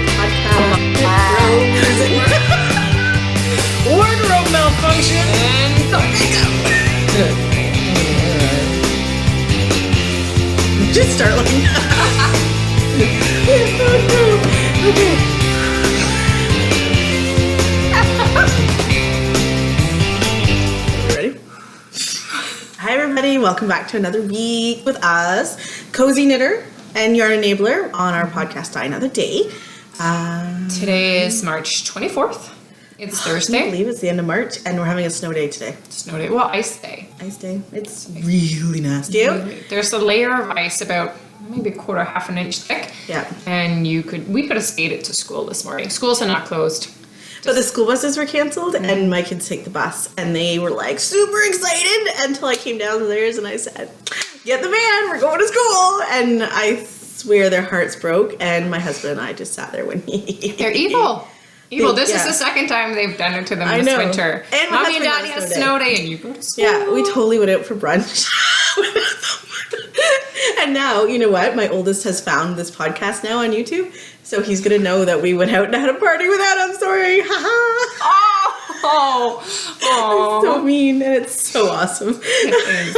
podcast. Wardrobe malfunction. Just start like that. Okay. Ready? Hi everybody, welcome back to another week with us, Cozy Knitter and Yarn Enabler on our podcast Die Another Day. Today is March 24th. It's Thursday. I believe it's the end of March and we're having a snow day today. Snow day. Well, ice day. Ice day. It's really nasty. There's a layer of ice about maybe half an inch thick. Yeah. And we could have skated to school this morning. Schools are not closed. But the school buses were canceled and my kids take the bus and they were like super excited until I came downstairs and I said, get the van, we're going to school. And I swear their hearts broke and my husband and I just sat there when They're evil. This is the second time they've done it to them this winter. And Mommy and Daddy has snow day and you go to school. Yeah, we totally went out for brunch. And now, you know what? My oldest has found this podcast now on YouTube. So he's going to know that we went out and had a party without him. Sorry. Oh. It's so mean and it's so awesome. It is.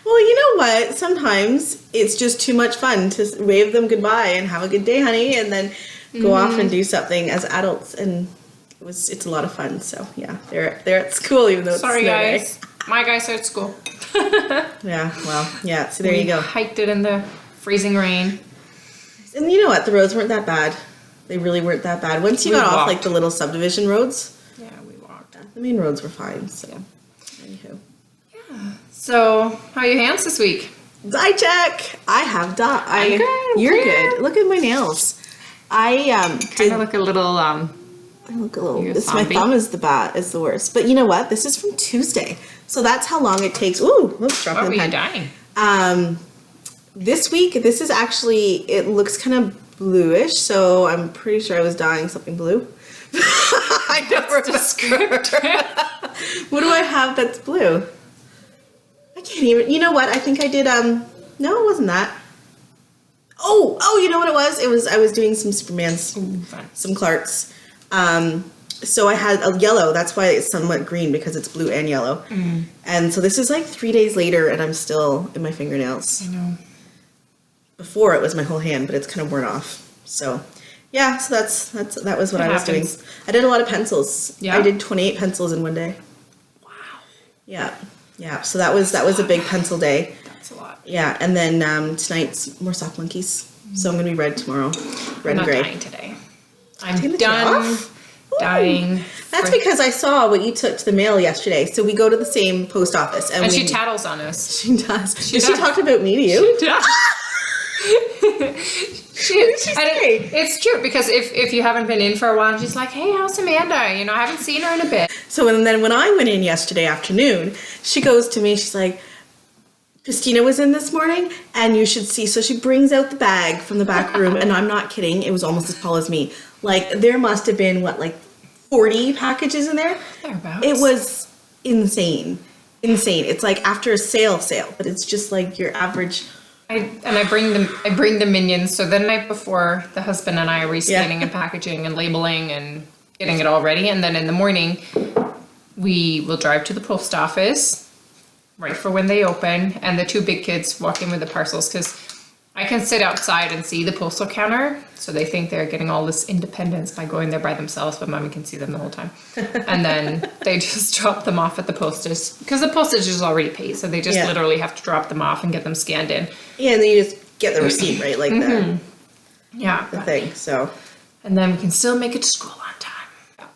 Well, you know what? Sometimes it's just too much fun to wave them goodbye and have a good day, honey, and then go off and do something as adults. And it's a lot of fun. So yeah, they're at school even though it's sorry snow guys. Day. My guys are at school. Yeah, well, yeah. So there you go. Hiked it in the freezing rain. And you know what? The roads weren't that bad. They really weren't that bad. Once you got off like the little subdivision roads. Yeah, we walked. The main roads were fine. So, anywho. Yeah. So, how are your hands this week? Dye check. I have dye. I'm good. You're good. Look at my nails. I kind of look a little. I look a little. My thumb is the worst. But you know what? This is from Tuesday, so that's how long it takes. Ooh, let's drop in. What were you dying? This week, this is actually. It looks kind of bluish, so I'm pretty sure I was dyeing something blue. I don't remember. What do I have that's blue? I can't even. You know what? I think I did. No, it wasn't that. Oh! You know what it was? I was doing some Supermans, some Clarks. So I had a yellow. That's why it's somewhat green because it's blue and yellow. Mm. And so this is like 3 days later, and I'm still in my fingernails. I know. Before it was my whole hand, but it's kind of worn off. So yeah, so that was what I was doing. I did a lot of pencils. Yeah. I did 28 pencils in one day. Wow. Yeah. So that was a big pencil day. That's a lot. Yeah, and then tonight's more sock monkeys. So I'm gonna be red tomorrow. Red and gray. I'm not dying today. I'm done dying. That's because I saw what you took to the mail yesterday. So we go to the same post office, and she tattles on us. She does. She talked about me to you. She does. It's cute because if you haven't been in for a while, she's like, hey, how's Amanda? I haven't seen her in a bit. So and then when I went in yesterday afternoon, she goes to me, she's like, Christina was in this morning and you should see. So she brings out the bag from the back room and I'm not kidding. It was almost as tall as me. Like there must have been 40 packages in there. Thereabouts. It was insane. It's like after a sale, but it's just like your average. I bring the minions. So the night before, the husband and I are rescanning and packaging and labeling and getting it all ready. And then in the morning, we will drive to the post office right for when they open. And the two big kids walk in with the parcels because I can sit outside and see the postal counter. So they think they're getting all this independence by going there by themselves, but Mommy can see them the whole time. And then they just drop them off at the postage because the postage is already paid. So they just literally have to drop them off and get them scanned in. Yeah, and then you just get the receipt, right? Like the thing. So, and then we can still make it to school on time.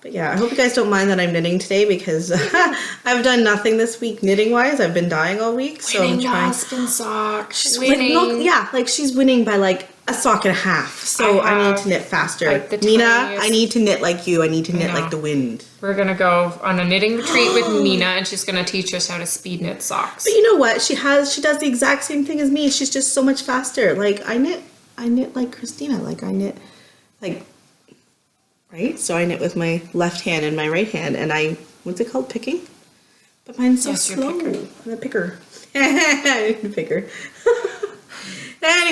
But yeah, I hope you guys don't mind that I'm knitting today because I've done nothing this week knitting wise. I've been dying all week, so I'm trying. Spin socks. She's winning. She's winning by a sock and a half. So I need to knit faster. Mina, I need to knit like you. I need to knit like the wind. We're gonna go on a knitting retreat with Mina, and she's gonna teach us how to speed knit socks. But you know what? She does the exact same thing as me. She's just so much faster. Like I knit like Christina. Like I knit like. Right? So I knit with my left hand and my right hand, and what's it called? Picking? But mine's so slow. I'm a picker. Picker.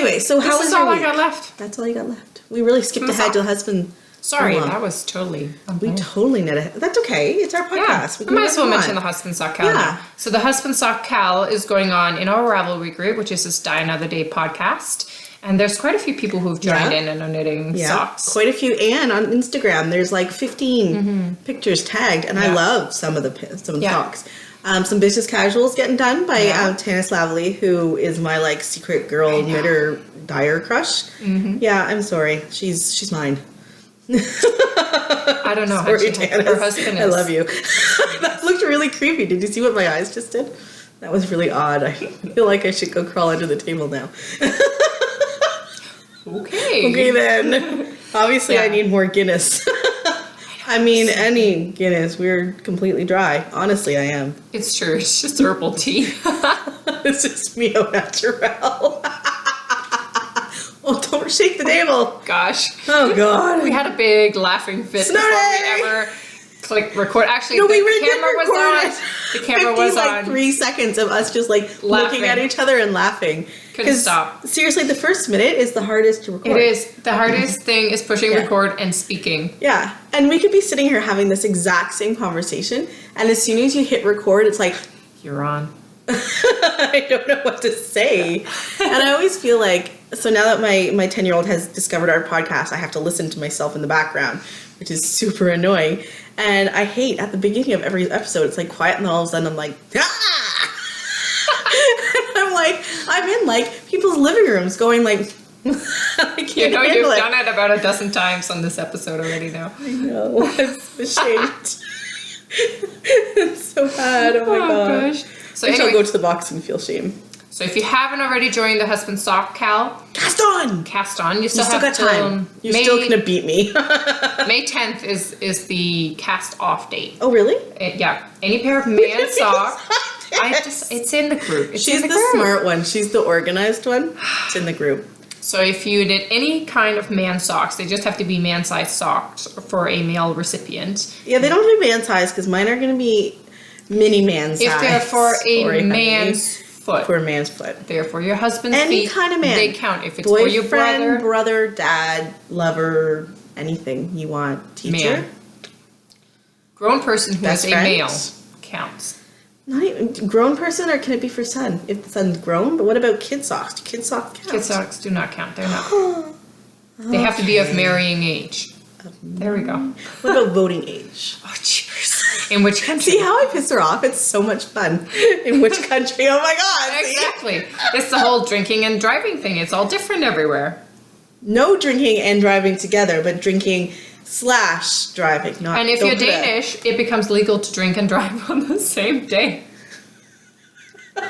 Anyway, so how was This is your all week? I got left. That's all you got left. We really skipped ahead to the husband. Sorry, Hold on. that was totally... We totally knit it. That's okay. It's our podcast. Yeah, I might as well mention the Husband Sock Cal Yeah. now. So the Husband Sock Cal is going on in our Ravelry group, which is this Die Another Day podcast. And there's quite a few people who've joined in and are knitting socks. Quite a few. And on Instagram, there's like 15 pictures tagged. And I love some of the socks. Some business casuals getting done by Tanis Lavely, who is my like secret girl knitter dyer crush. Yeah, I'm sorry. She's mine. I don't know. Sorry, Her husband is. I love you. That looked really creepy. Did you see what my eyes just did? That was really odd. I feel like I should go crawl under the table now. Okay then. Obviously, I need more Guinness. I mean, any Guinness. We're completely dry. Honestly, I am. It's true. It's just herbal tea. This is me au naturel. Oh, don't shake the table. Gosh. Oh, God. We had a big laughing fit before we ever clicked record. Actually, the camera was on. The camera was on. Like 3 seconds of us just like looking at each other and laughing. Couldn't stop. Seriously, the first minute is the hardest to record. It is. The hardest thing is pushing record and speaking. Yeah. And we could be sitting here having this exact same conversation. And as soon as you hit record, it's like, you're on. I don't know what to say. And I always feel like, so now that my 10-year-old has discovered our podcast, I have to listen to myself in the background, which is super annoying. And I hate at the beginning of every episode, it's like quiet and then all of a sudden I'm like, ah! I'm in like people's living rooms going like, I can't handle you've it. done it about a dozen times on this episode already now. I know. I'm so ashamed. It's so bad. Oh my gosh. So I anyway, shall go to the box and feel shame. So if you haven't already joined the Husband Sock Cal, cast on. You still got time. You're still gonna beat me. May 10th is the cast off date. Oh really? Yeah. Any pair of man socks. It's in the group. She's the smart one. She's the organized one. It's in the group. So if you knit any kind of man socks, they just have to be man-sized socks for a male recipient. Yeah, they don't have to be man size because mine are going to be mini man size. If they're for a man's foot. For a man's foot. They're for your husband's feet. Any kind of man. They count. If it's boyfriend, for your brother, dad, lover, anything you want. Teacher. Man. Grown person who is a male counts. Not even grown person, or can it be for son? If the son's grown, but what about kid socks? Do kid socks count? Kid socks do not count. They're not. They have to be of marrying age. There we go. What about voting age? Oh, jeepers. In which country? See how I piss her off? It's so much fun. In which country? Oh my god! Exactly. It's the whole drinking and driving thing. It's all different everywhere. No drinking and driving together, but drinking / driving. Not. And if you're Danish, it becomes legal to drink and drive on the same day.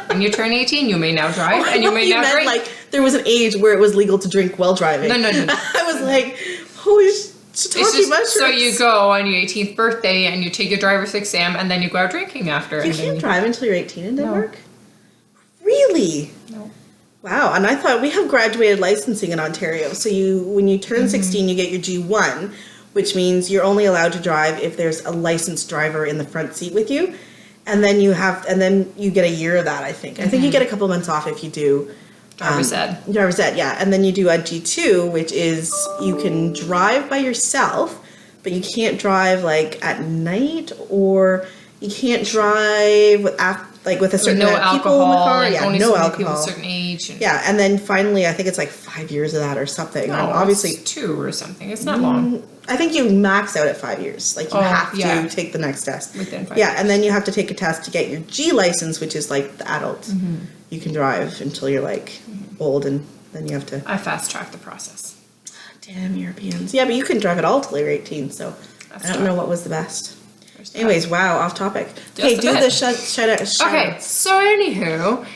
When you turn 18, you may now drive, and you may now drink. Like there was an age where it was legal to drink while driving. No. I was like, holy shiitake mushrooms. So you go on your 18th birthday and you take your driver's exam, and then you go out drinking after. You can't drive until you're 18 in Denmark? No. Really? No. Wow, and I thought we have graduated licensing in Ontario. So when you turn 16, you get your G1, which means you're only allowed to drive if there's a licensed driver in the front seat with you. And then you get a year of that, I think. I think you get a couple months off if you do driver's ed. Driver's ed, yeah. And then you do a G2, which is you can drive by yourself, but you can't drive like at night, or you can't drive with a certain amount of people in the car. And yeah, only no so many alcohol. people a certain age. Yeah, and then finally, I think it's like 5 years of that or something. No, obviously it's 2 or something. It's not long. I think you max out at 5 years. Like you have to take the next test. Within 5 years. years. And then you have to take a test to get your G license, which is like the adult. You can drive until you're like old, and then you have to. I fast tracked the process. Damn Europeans. Yeah, but you couldn't drive at all till you're 18, so I don't know what was the best. Anyways, wow, off topic. Okay, do the shout out. Okay, so anywho,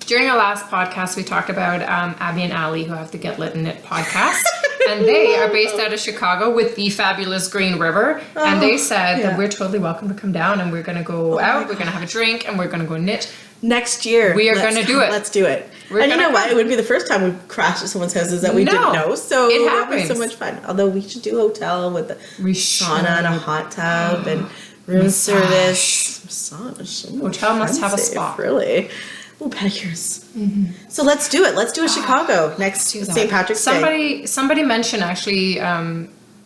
during our last podcast, we talked about Abby and Allie, who have the Get Lit and Knit podcast. And they are based out of Chicago with the fabulous Green River. And they said that we're totally welcome to come down, and we're going to go out, we're going to have a drink, and we're going to go knit. Next year. We are going to do it. Let's do it. And you know what? It would be the first time we've crashed at someone's houses that we didn't know. So it that would be happens. so much fun. Although we should do a hotel with a sauna and a hot tub and room service. Massage. Hotel must have a spa. Really. Oh, pedicures. So let's do it. Let's do a Chicago next St. Patrick's Day. Somebody mentioned actually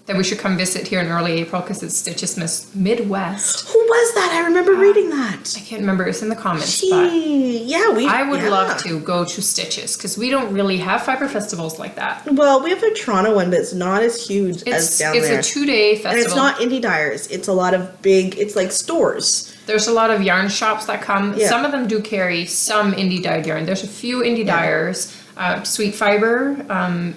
that we should come visit here in early April because it's Stitches Midwest. Who was that? I remember reading that. I can't remember. It's in the comments. I would love to go to Stitches because we don't really have fiber festivals like that. Well, we have a Toronto one, but it's not as huge as down there. It's a 2-day festival. And it's not indie dyers. It's a lot of big, it's like stores. There's a lot of yarn shops that come. Yeah. Some of them do carry some indie dyed yarn. There's a few indie dyers. Sweet Fiber,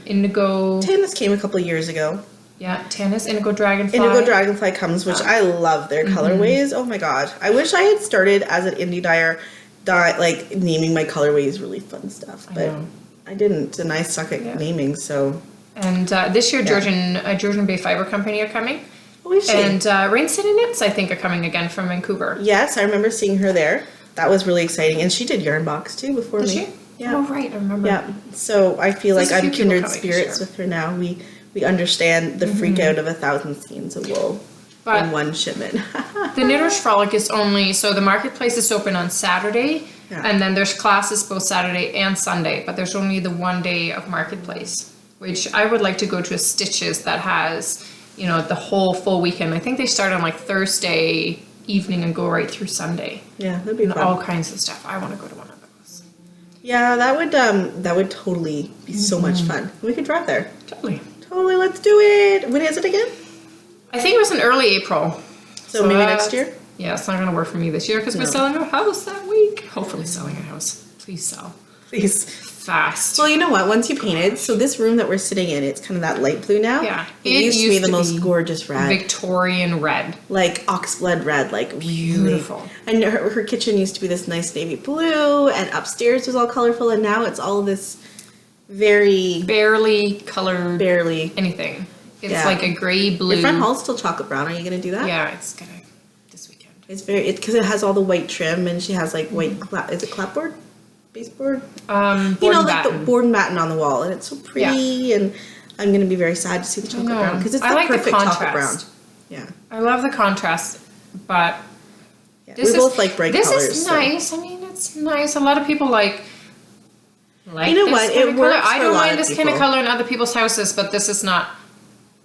Indigo. Tanis came a couple of years ago. Yeah, Tanis, Indigo Dragonfly. Indigo Dragonfly comes, which I love their colorways. Oh my god. I wish I had started as an indie dyer, like naming my colorways really fun stuff. But I didn't, and I suck at naming, so. And this year, Georgian Bay Fiber Company are coming. Oh, is she? And Rain City Knits, I think, are coming again from Vancouver. Yes, I remember seeing her there. That was really exciting. And she did Yarn Box too before me. Did she? Yeah. Oh, right, I remember. Yeah. So I feel like I'm kindred spirits with her now. We understand the freak out of 1,000 skeins of wool in one shipment. The Knitter's Frolic is only, so the marketplace is open on Saturday, and then there's classes both Saturday and Sunday, but there's only the 1 day of marketplace, which I would like to go to a Stitches that has, the whole full weekend. I think they start on like Thursday evening and go right through Sunday. Yeah, that'd be fun. All kinds of stuff. I want to go to one of those. Yeah, that would totally be so much fun. We could drive there. Totally, let's do it. When is it again? I think it was in early April. So maybe next year? Yeah, it's not going to work for me this year because we're selling a house that week. Hopefully selling a house. Please sell. Please. Fast. Well, you know what? Once you painted, so this room that we're sitting in, it's kind of that light blue now. Yeah. It used to be the most gorgeous red. Victorian red. Like oxblood red, like beautiful. Really. And her kitchen used to be this nice navy blue, and upstairs was all colorful, and now it's all this barely colored anything. It's like a gray blue. Your front hall's still chocolate brown. Are you gonna do that? Yeah, it's gonna this weekend. It's because it has all the white trim, and she has like white is it clapboard, baseboard? Board like the board and batten on the wall, and it's so pretty. And I'm gonna be very sad to see the chocolate brown because it's the perfect chocolate brown. Yeah, I love the contrast, but we both like bright colors. This is nice. I mean, it's nice. A lot of people like. You know what? It works. I don't mind this kind of color in other people's houses, but this is not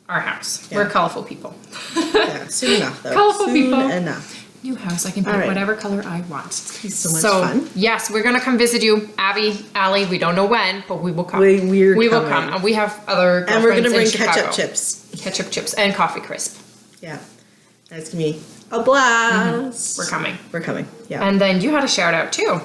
our house. Yeah. We're colorful people. Yeah, soon enough, though. Colorful people. Enough. New house. I can pick whatever color I want. It's going to be so much fun. Yes, we're going to come visit you, Abby, Allie. We don't know when, but we will come. We will come. And we have other and we're going to bring Chicago. ketchup chips. Ketchup chips and coffee crisp. Yeah. That's going to be a blast. We're coming. We're coming. Yeah. And then you had a shout out too.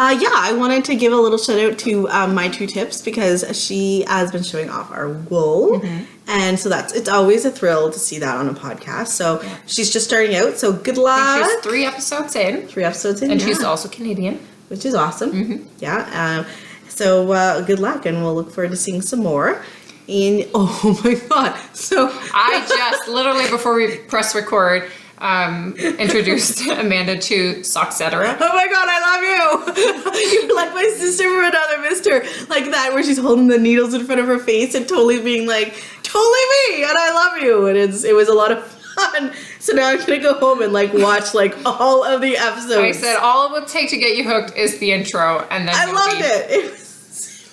I wanted to give a little shout out to my two tips because she has been showing off our wool. And so it's always a thrill to see that on a podcast. So she's just starting out. So good luck. I think she's 3 episodes in. 3 episodes in. And she's also Canadian. Which is awesome. Yeah. So good luck, and we'll look forward to seeing some more. And oh my god. So I just literally before we press record introduced Amanda to Soxcetera. Oh my god, I love you! You're like my sister from another mister. Like that, where she's holding the needles in front of her face and totally being like, totally me, and I love you. And it was a lot of fun. So now I'm gonna go home and like watch like all of the episodes. I said all it would take to get you hooked is the intro, and then I loved it.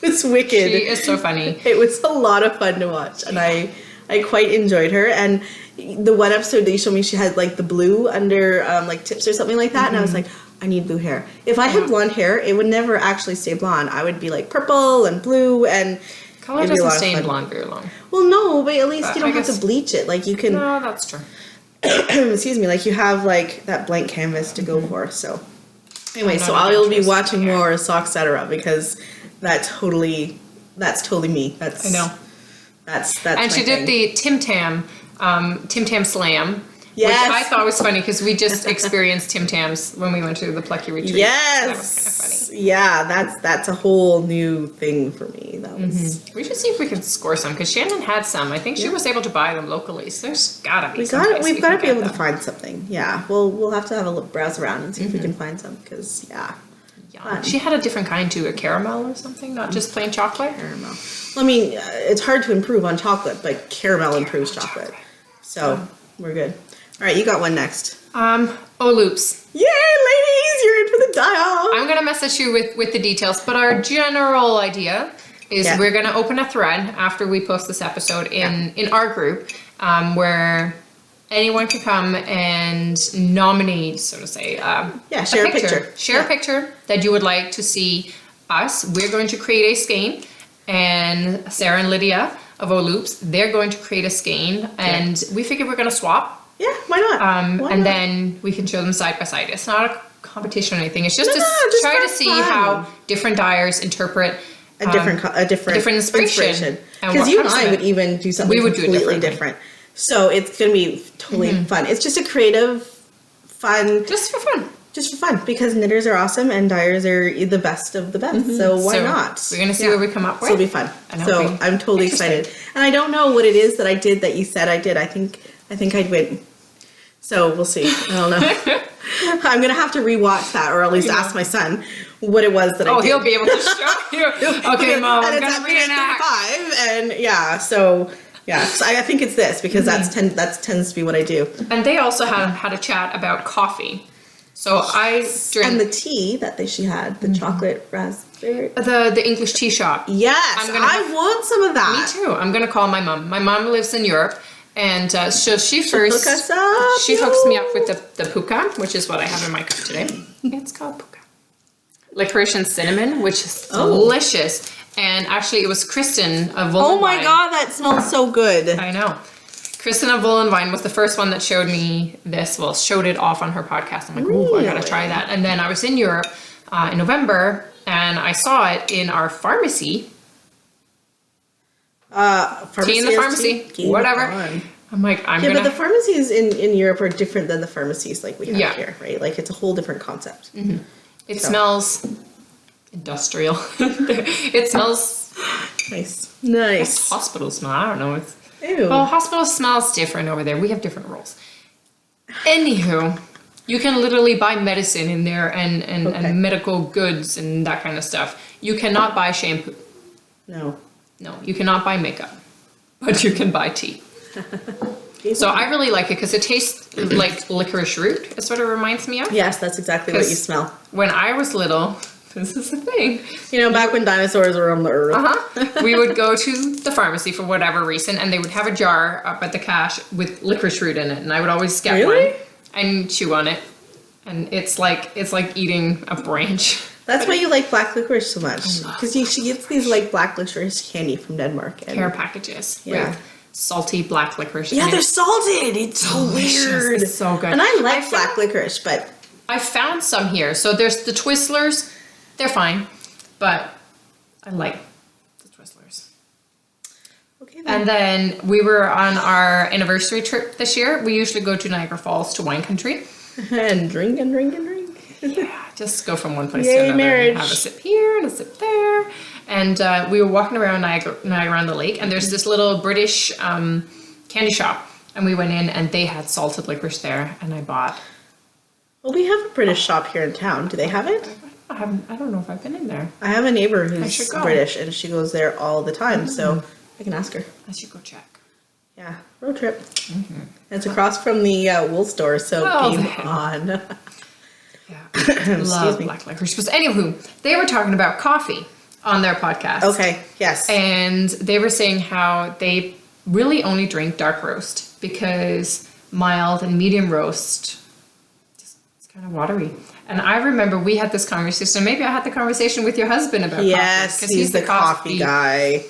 It was wicked. She is so funny. It was a lot of fun to watch, and I quite enjoyed her. And the one episode that you showed me, she had like the blue under like tips or something like that, and I was like, I need blue hair. If I had blonde hair, it would never actually stay blonde. I would be like purple and blue, and color doesn't stay in blonde very long. Well, no, but at least you don't have to bleach it. Like you can. No, that's true. Excuse me. Like you have like that blank canvas to go for. So anyway, so I'll be watching more Soxcetera because that's totally me. That's I know. That's and she did the Tim Tam Slam, yes. which I thought was funny because we just experienced Tim Tams when we went to the Plucky Retreat. Yes, that was kind of funny. Yeah, that's a whole new thing for me. That was. We should see if we can score some because Shannon had some. I think she was able to buy them locally, so there's gotta be. We've got to be able to find something. Yeah, we'll have to have a look, browse around and see if we can find some because she had a different kind too, a caramel or something, not just plain chocolate. Caramel. Well, I mean, it's hard to improve on chocolate, but caramel improves chocolate. So we're good. All right, you got one next. Loops. Yay, ladies! You're wait for the die-off. I'm going to message you with the details, but our general idea is we're going to open a thread after we post this episode in our group where anyone can come and nominate, so to say, share a picture. Share a picture that you would like to see us. We're going to create a skein, and Sarah and Lydia of O Loops, they're going to create a skein, and we figured we're going to swap. Yeah, why not? Then we can show them side by side. It's not a competition or anything. It's just try to see fun. how different dyers interpret a different inspiration. Because you and I would even do something completely different. So it's going to be totally fun. It's just a creative, fun. Just for fun. Just for fun. Because knitters are awesome and dyers are the best of the best. So why not? We're going to see what we come up with. It'll be fun. So I'm totally excited. And I don't know what it is that I did that you said I did. I think I'd win. So we'll see. I don't know. I'm going to have to rewatch that or at least ask my son what it was that I did. Oh, he'll be able to show you. Okay, Mom, I'm going to reenact. 5 and so... Yeah, so I think it's this because that tends to be what I do. And they also had a chat about coffee. So I drink... And the tea that she had, the chocolate raspberry. The English tea shop. Yes, I want some of that. Me too. I'm going to call my mom. My mom lives in Europe. And so she first... Hook us up. She hooks me up with the puka, which is what I have in my cup today. It's called puka. Licorice and cinnamon, which is delicious. And actually, it was Kristen of Wollonvine. Oh my god, that smells so good. I know. Kristen of Wollonvine was the first one that showed me this. Well, showed it off on her podcast. I'm like, ooh, I gotta try that. And then I was in Europe in November, and I saw it in our pharmacy. Tea in the pharmacy. Whatever. I'm like, I'm gonna... but the pharmacies in Europe are different than the pharmacies like we have here, right? Like, it's a whole different concept. It smells... industrial. It smells nice. Hospital smell. I don't know. Ew. Well, hospital smells different over there. We have different rules. Anywho, you can literally buy medicine in there and medical goods and that kind of stuff. You cannot buy shampoo. No, you cannot buy makeup, but you can buy tea. So I really like it because it tastes like licorice root. That's what it reminds me of. Yes, that's exactly what you smell. When I was little, this is the thing. You know, back when dinosaurs were on the earth. We would go to the pharmacy for whatever reason, and they would have a jar up at the cash with licorice root in it, and I would always get one and chew on it, and it's like eating a branch. That's why you like black licorice so much, because she gets these like black licorice candy from Denmark. And care packages with salty black licorice. Yeah, they're salted. It's so weird. It's so good. And I like black licorice, but I found some here. So there's the Twizzlers. They're fine, but I like the Twizzlers. Okay. Then. And then we were on our anniversary trip this year. We usually go to Niagara Falls to wine country. And drink and drink and drink. Yeah, just go from one place to another. Marriage. Have a sip here and a sip there. And we were walking around Niagara on the lake, and there's this little British candy shop. And we went in, and they had salted licorice there, and I bought. Well, we have a British shop here in town. Do they have it? I don't know if I've been in there. I have a neighbor who's British, and she goes there all the time, so I can ask her. I should go check. Yeah, road trip. It's across from the wool store, so game on. Yeah, love black licorice. But anywho, they were talking about coffee on their podcast. Okay, yes. And they were saying how they really only drink dark roast because mild and medium roast, it's kind of watery. And I remember we had this conversation. Maybe I had the conversation with your husband about coffee. Yes, because he's the coffee guy.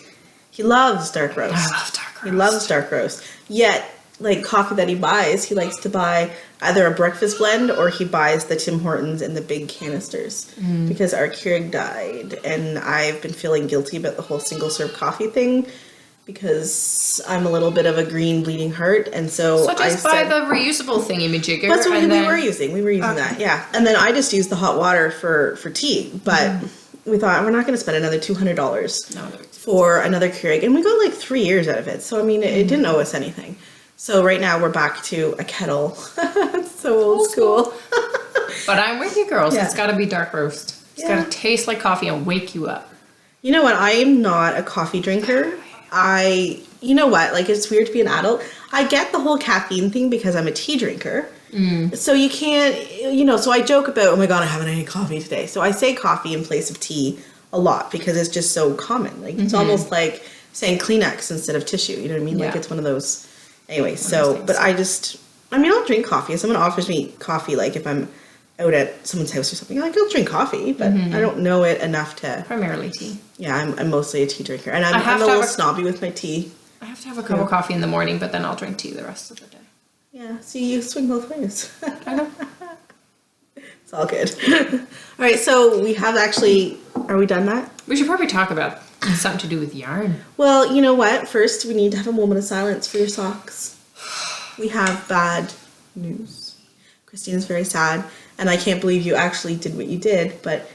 He loves dark roast. I love dark roast. He loves dark roast. Yet, like coffee that he buys, he likes to buy either a breakfast blend or he buys the Tim Hortons in the big canisters because our Keurig died. And I've been feeling guilty about the whole single serve coffee thing because I'm a little bit of a green bleeding heart, and so just buy the reusable thingy-majigger. That's what we were using. We were using that, yeah. And then I just used the hot water for tea, but we thought we're not going to spend another $200 for another Keurig, and we got like 3 years out of it. So I mean, it didn't owe us anything. So right now we're back to a kettle. So old school. But I'm with you, girls. Yeah. It's got to be dark roast. It's got to taste like coffee and wake you up. You know what? I am not a coffee drinker. You know what? Like, it's weird to be an adult. I get the whole caffeine thing because I'm a tea drinker. So you can't, so I joke about, oh my God, I haven't had any coffee today. So I say coffee in place of tea a lot because it's just so common. Like, it's almost like saying Kleenex instead of tissue. You know what I mean? Yeah. Like, it's one of those. Anyway, so, but I'll drink coffee. If someone offers me coffee, like if I'm out at someone's house or something, like, I'll drink coffee, but I don't know it enough to. Primarily tea. Yeah, I'm mostly a tea drinker. And I'm a little snobby with my tea. I have to have a cup of coffee in the morning, but then I'll drink tea the rest of the day. Yeah, see, you swing both ways. I know. It's all good. All right, so we have actually, are we done that? We should probably talk about something to do with yarn. Well, you know what? First, we need to have a moment of silence for your socks. We have bad news. Christine's very sad, and I can't believe you actually did what you did, but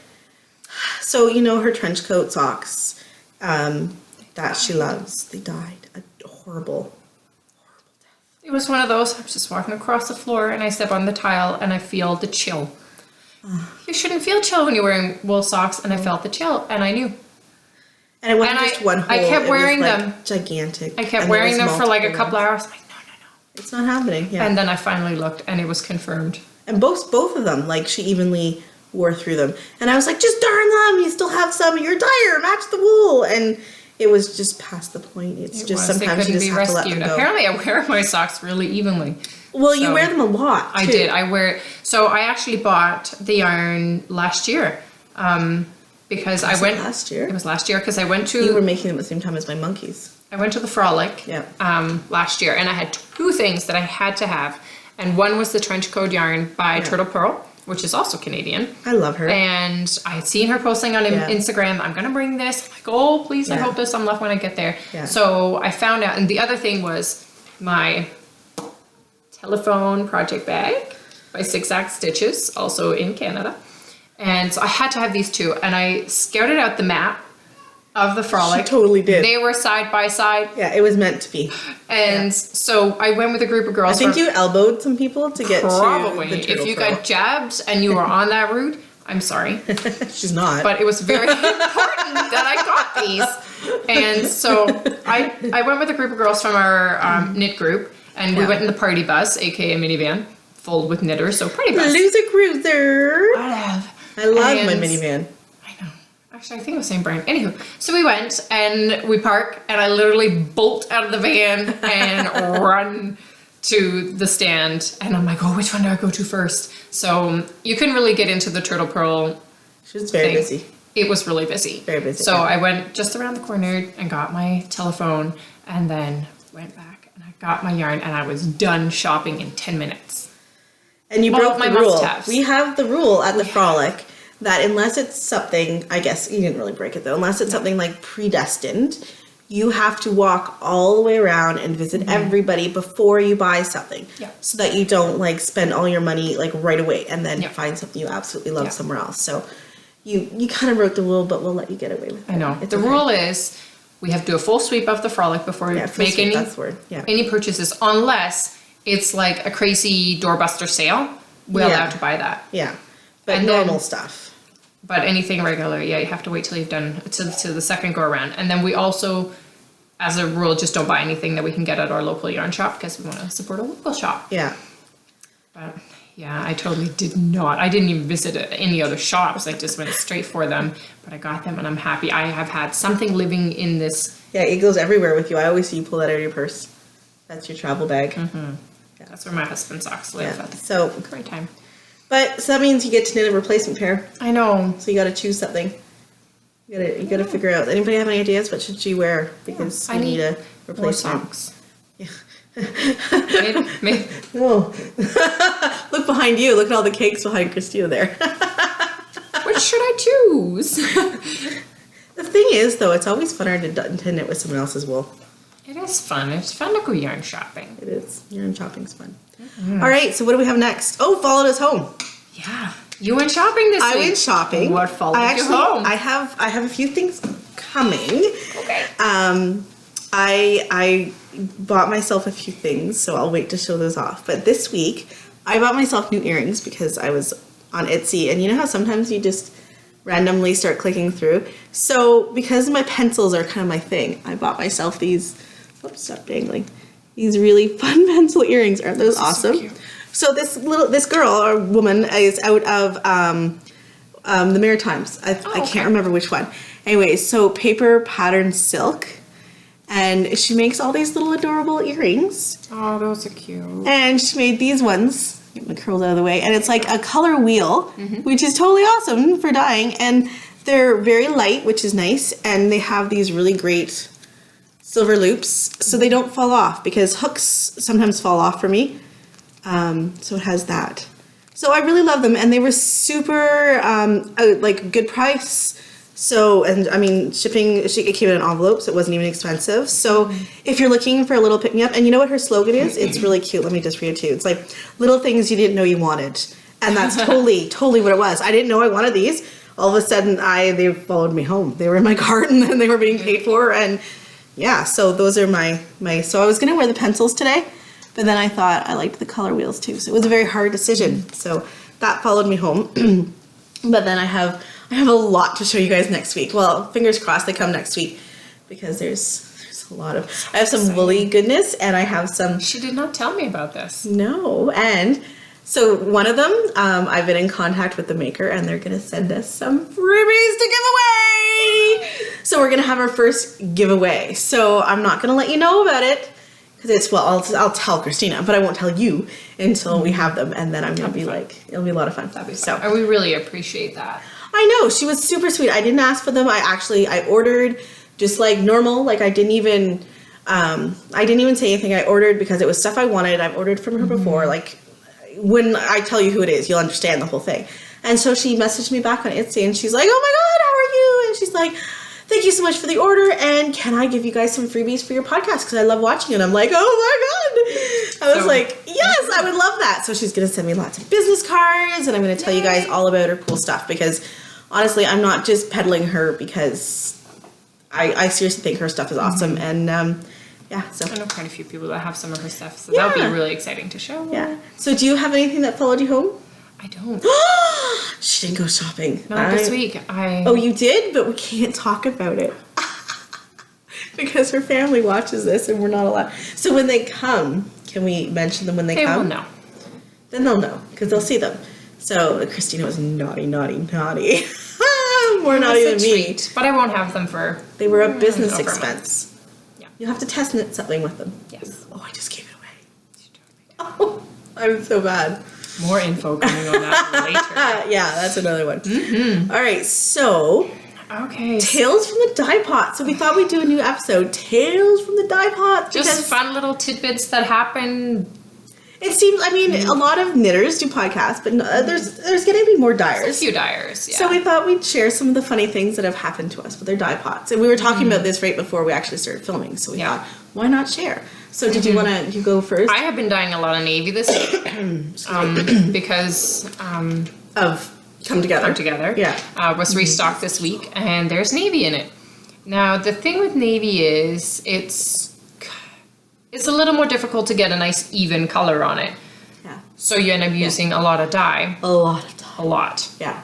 so, her trench coat socks that she loves, they died. A horrible death. It was one of those, I was just walking across the floor and I step on the tile and I feel the chill. You shouldn't feel chill when you're wearing wool socks, and I felt the chill and I knew. And it wasn't just one hole. I kept wearing them. Gigantic. I kept wearing them for like a couple hours. I'm like, no. It's not happening. Yeah. And then I finally looked and it was confirmed. And both of them, like, she evenly wore through them. And I was like, just darn them. You still have some. You're dire. Match the wool. And it was just past the point. Sometimes you just have to let them go. Apparently I wear my socks really evenly. Well, you wear them a lot, too. I did. I wear it. So I actually bought the yarn last year. Because I went last year. It was last year because I went to. You were making them at the same time as my monkeys. I went to the Frolic. Yeah. Last year, and I had two things that I had to have, and one was the Trenchcoat yarn by Turtlepurl, which is also Canadian. I love her. And I had seen her posting on Instagram. I'm gonna bring this. I'm like, oh please, I hope there's some left when I get there. Yeah. So I found out, and the other thing was my telephone project bag by Zig Zag Stitches, also in Canada. And so I had to have these two, and I scouted out the map of the Frolic. She totally did. They were side by side. Yeah, it was meant to be. And so I went with a group of girls. I think you elbowed some people to get probably. to the If you got jabbed and you were on that route, I'm sorry. She's not. But it was very important that I got these. And so I went with a group of girls from our knit group, and we went in the party bus, aka minivan, filled with knitters. So party bus. Loser cruiser. I love my minivan. I know. Actually, I think it was the same brand. Anywho, so we went and we park, and I literally bolt out of the van and run to the stand. And I'm like, oh, which one do I go to first? So you couldn't really get into the Turtlepurl. She was very busy. It was really busy. Very busy. So I went just around the corner and got my telephone, and then went back and I got my yarn, and I was done shopping in 10 minutes. And you broke the rule. We have the rule at the Frolic that unless it's something, I guess you didn't really break it though, unless it's something like predestined, you have to walk all the way around and visit everybody before you buy something. Yeah. So that you don't like spend all your money like right away and then find something you absolutely love somewhere else. So you kind of broke the rule, but we'll let you get away with it. I know. The rule is we have to do a full sweep of the Frolic before we make any purchases, unless it's like a crazy doorbuster sale. We're allowed to buy that. Yeah. But normal stuff. But anything regular, you have to wait till you've done to the second go around. And then we also, as a rule, just don't buy anything that we can get at our local yarn shop because we want to support a local shop. Yeah. But yeah, I totally did not. I didn't even visit any other shops. I just went straight for them. But I got them and I'm happy. I have had something living in this. Yeah, it goes everywhere with you. I always see you pull that out of your purse. That's your travel bag. Mm-hmm. Yeah. That's where my husband's socks live. Yeah. So great time. But so that means you get to knit a replacement pair. I know. So you got to choose something. You got to figure out. Anybody have any ideas? What should she wear? Because you need a replacement. More socks. Yeah. Maybe. Oh. Look behind you. Look at all the cakes behind Christina there. What should I choose? The thing is, though, it's always funner to knit with someone else's wool. It is fun. It's fun to go yarn shopping. It is. Yarn shopping's fun. Mm-hmm. All right, so what do we have next? Oh, followed us home. Yeah. You went shopping this week. I went shopping. What followed you home? I have a few things coming. Okay. I bought myself a few things, so I'll wait to show those off. But this week, I bought myself new earrings because I was on Etsy, and you know how sometimes you just randomly start clicking through? So because my pencils are kind of my thing, I bought myself these, oops, stop dangling, these really fun pencil earrings. Aren't those awesome? So So this girl or woman is out of the Maritimes. I can't remember which one. Anyways, so paper patterned silk, and she makes all these little adorable earrings. Oh, those are cute. And she made these ones. Get my curls out of the way, and it's like a color wheel, which is totally awesome for dyeing. And they're very light, which is nice, and they have these really great silver loops, so they don't fall off, because hooks sometimes fall off for me. So it has that. So I really love them, and they were super like good price. So, and I mean, shipping, it came in an envelope, so it wasn't even expensive. So if you're looking for a little pick me up, and you know what her slogan is? It's really cute. Let me just read it to you. It's like, little things you didn't know you wanted. And that's totally what it was. I didn't know I wanted these. All of a sudden, they followed me home. They were in my cart, and then they were being paid for. And yeah, so those are my so I was going to wear the pencils today, but then I thought I liked the color wheels too. So it was a very hard decision. So that followed me home. But then I have a lot to show you guys next week. Well, fingers crossed they come next week, because there's a lot of, I have some woolly goodness, and I have some. She did not tell me about this. No, and so one of them, I've been in contact with the maker, and they're gonna send us some freebies to give away. So we're gonna have our first giveaway. So I'm not gonna let you know about it, because I'll tell Christina, but I won't tell you until we have them, and then I'm gonna be like, it'll be a lot of fun. That'd be fun. And we really appreciate that. I know, she was super sweet. I didn't ask for them. I ordered just like normal. Like I didn't even say anything. I ordered because it was stuff I wanted. I've ordered from her before. Like when I tell you who it is, you'll understand the whole thing. And so she messaged me back on Etsy, and she's like, "Oh my God, how are you?" And she's like, "Thank you so much for the order, and can I give you guys some freebies for your podcast, because I love watching it." I'm like, "Oh my God." I was like, "Yes, I would love that." So she's going to send me lots of business cards, and I'm going to tell you guys all about her cool stuff, because honestly, I'm not just peddling her, because I seriously think her stuff is awesome. And yeah, so. I know quite a few people that have some of her stuff, so that would be really exciting to show. Yeah. So do you have anything that followed you home? I don't. She didn't go shopping. Not this week. Oh, you did? But we can't talk about it. Because her family watches this, and we're not allowed. So when they come, can we mention them when they come? They will know. Then they'll know, because they'll see them. So Christina was naughty. More naughty than me. But I won't have them for. They were a business expense. Yeah. You'll have to test knit something with them. Yes. Oh, I just gave it away. Oh, I'm so bad. More info coming on that later. Yeah, that's another one. All right, so. Okay. Tales from the Dye Pot. So we thought we'd do a new episode. Tales from the Dye Pot. Just fun little tidbits that happen. It seems, I mean, a lot of knitters do podcasts, but there's going to be more dyers. A few dyers, yeah. So we thought we'd share some of the funny things that have happened to us with their dye pots. And we were talking about this right before we actually started filming. So we thought, why not share? So did you want to you go first? I have been dyeing a lot of navy this week. Because of Come Together. Yeah. Was restocked this week, and there's navy in it. Now, the thing with navy is it's a little more difficult to get a nice even color on it. Yeah. So you end up using a lot of dye. A lot of dye. A lot. Yeah.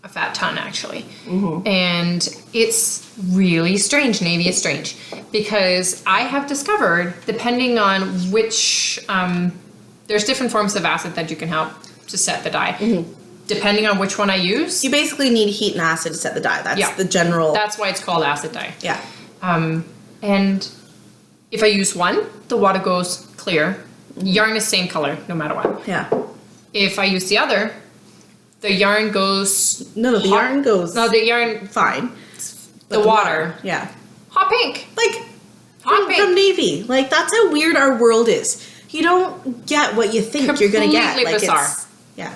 A fat ton, actually. And it's really strange. Navy is strange. Because I have discovered, depending on which... there's different forms of acid that you can help to set the dye. Depending on which one I use. You basically need heat and acid to set the dye. That's the general... That's why it's called acid dye. Yeah. And if I use one, the water goes clear. Yarn is same color, no matter what. Yeah. If I use the other, the yarn goes... No, the yarn goes... No, the yarn... Fine. The water. Yeah. Hot pink. Like, Hot pink. From navy. Like, that's how weird our world is. You don't get what you think you're going to get. Completely Like, bizarre. Yeah.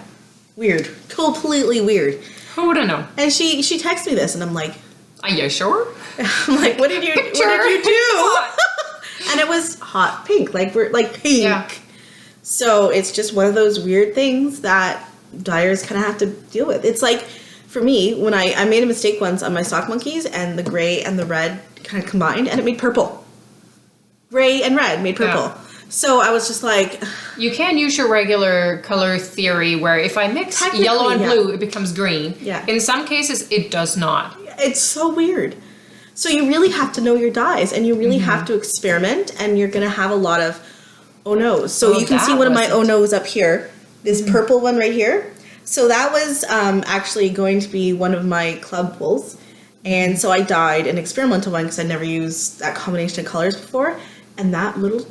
Weird. Completely weird. Who would have known? And she texted me this, and I'm like... Are you sure? I'm like, what did you do? And it was hot pink. Like, we're like pink. Yeah. So it's just one of those weird things that dyers kind of have to deal with. It's like, for me, when I made a mistake once on my sock monkeys, and the gray and the red kind of combined, and it made purple. Gray and red made purple. Yeah. So I was just like... You can use your regular color theory where if I mix yellow and blue, it becomes green. Yeah. In some cases, it does not. It's so weird. So you really have to know your dyes, and you really have to experiment, and you're going to have a lot of oh no. So you can see one of my oh no's up here. This purple one right here. So that was actually going to be one of my club wools. And so I dyed an experimental one because I'd never used that combination of colors before. And that little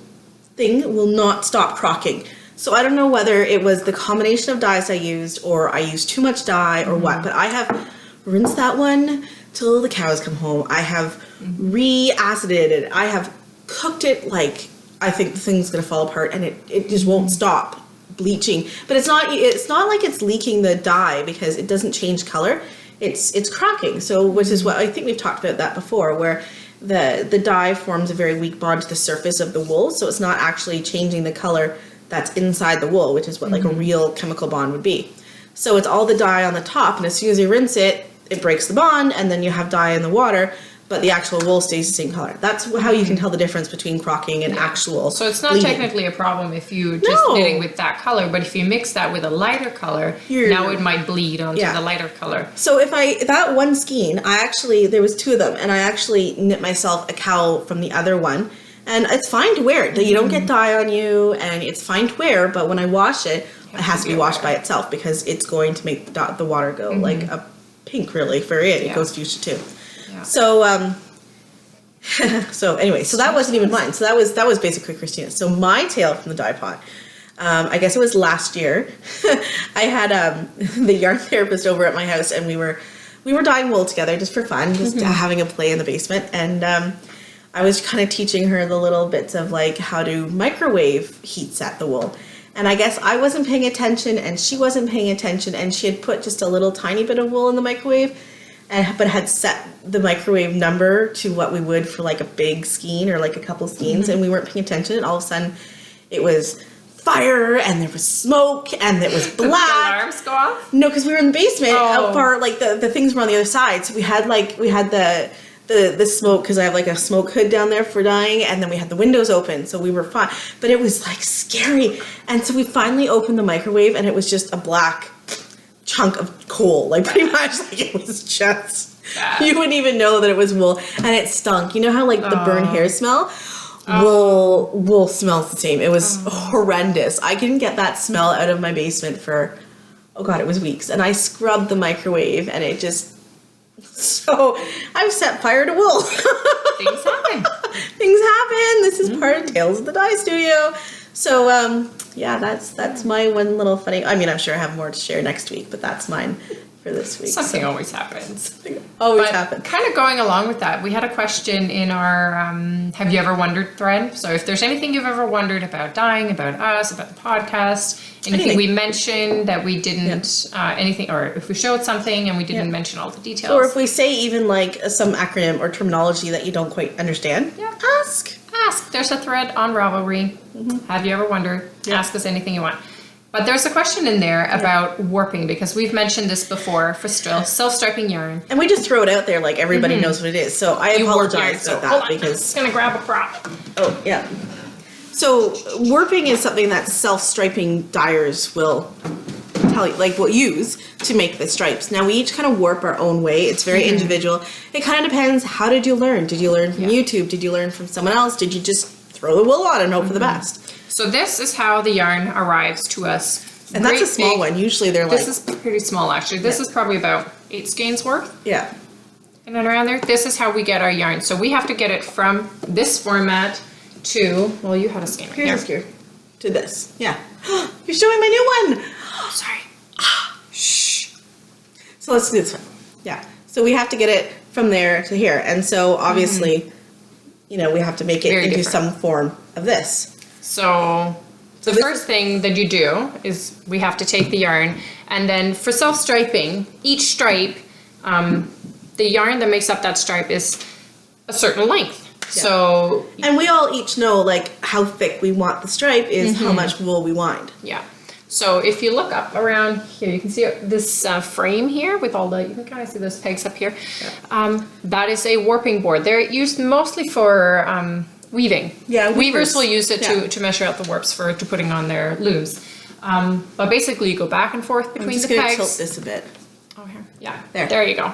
thing will not stop crocking. So I don't know whether it was the combination of dyes I used or I used too much dye or what. But I have rinsed that one till the cows come home. I have re-acided it. I have cooked it like I think the thing's going to fall apart and it just won't stop bleaching. But it's not like it's leaking the dye because it doesn't change color. It's crocking. So which is what I think we've talked about that before, where the dye forms a very weak bond to the surface of the wool, so it's not actually changing the color that's inside the wool, which is what like a real chemical bond would be. So it's all the dye on the top, and as soon as you rinse it, it breaks the bond, and then you have dye in the water, but the actual wool stays the same color. That's how you can tell the difference between crocking and actual So it's not bleeding. Technically a problem if you just knitting with that color, but if you mix that with a lighter color, now it might bleed onto the lighter color. So that one skein, there was 2 of them, and I actually knit myself a cowl from the other one, and it's fine to wear. You don't get dye on you, and it's fine to wear, but when I wash it, it has to be washed by itself because it's going to make the water go like a pink, really, for it. It goes fuchsia too. So, so anyway, so that wasn't even mine. So that was basically Christina's. So my tale from the dye pot, I guess it was last year. I had the yarn therapist over at my house, and we were dyeing wool together just for fun, just having a play in the basement. And I was kind of teaching her the little bits of like how to microwave heat set the wool. And I guess I wasn't paying attention, and she wasn't paying attention, and she had put just a little tiny bit of wool in the microwave. But had set the microwave number to what we would for like a big skein or like a couple skeins, and we weren't paying attention, and all of a sudden it was fire and there was smoke and it was black. Did the alarms go off? No, because we were in the basement. Far, like the things were on the other side, so we had the smoke because I have like a smoke hood down there for dyeing, and then we had the windows open, so we were fine. But it was like scary, and so we finally opened the microwave, and it was just a black chunk of coal, like pretty much, like it was just you wouldn't even know that it was wool, and it stunk. You know how like the burnt hair smell? Wool smells the same. It was horrendous. I couldn't get that smell out of my basement for it was weeks, and I scrubbed the microwave, and it just I've set fire to wool. Things happen. Things happen. This is part of Tales of the Dye Studio. So that's my one little funny. I mean, I'm sure I have more to share next week, but that's mine for this week. Something always happens. Something always happens. Kind of going along with that, we had a question in our Have You Ever Wondered thread. So if there's anything you've ever wondered about dyeing, about us, about the podcast, anything we mentioned that we didn't, anything, or if we showed something and we didn't mention all the details. Or if we say even like some acronym or terminology that you don't quite understand, ask. There's a thread on Ravelry. Have you ever wondered? Ask us anything you want. But there's a question in there about warping, because we've mentioned this before for self-striping yarn. And we just throw it out there like everybody knows what it is. So I apologize about that. Hold on, because I'm just going to grab a prop. Oh, yeah. So warping is something that self-striping dyers will tell you, like, will use to make the stripes. Now we each kind of warp our own way. It's very individual. It kind of depends. How did you learn? Did you learn from YouTube? Did you learn from someone else? Did you just throw the wool on and hope for the best? So this is how the yarn arrives to us. And that's a small one. Usually they're like... This is pretty small, actually. This is probably about 8 skeins worth. Yeah. And then around there, this is how we get our yarn. So we have to get it from this format to... Well, you had a skein right here. Here's here. To this. Yeah. You're showing my new one! Sorry. Shh. So let's do this one. Yeah. So we have to get it from there to here. And so obviously, we have to make it into some form of this. So the first thing that you do is we have to take the yarn, and then for self-striping, each stripe, the yarn that makes up that stripe is a certain length. Yeah. So, and we all each know like how thick we want the stripe is how much wool we wind. Yeah. So if you look up around here, you can see this frame here with all you can kind of see those pegs up here. Yeah. That is a warping board. They're used mostly for weaving. Yeah, weavers will use it to measure out the warps to putting on their looms. But basically you go back and forth between the pegs. I'm just going to tilt this a bit. Oh, here. Yeah, there you go.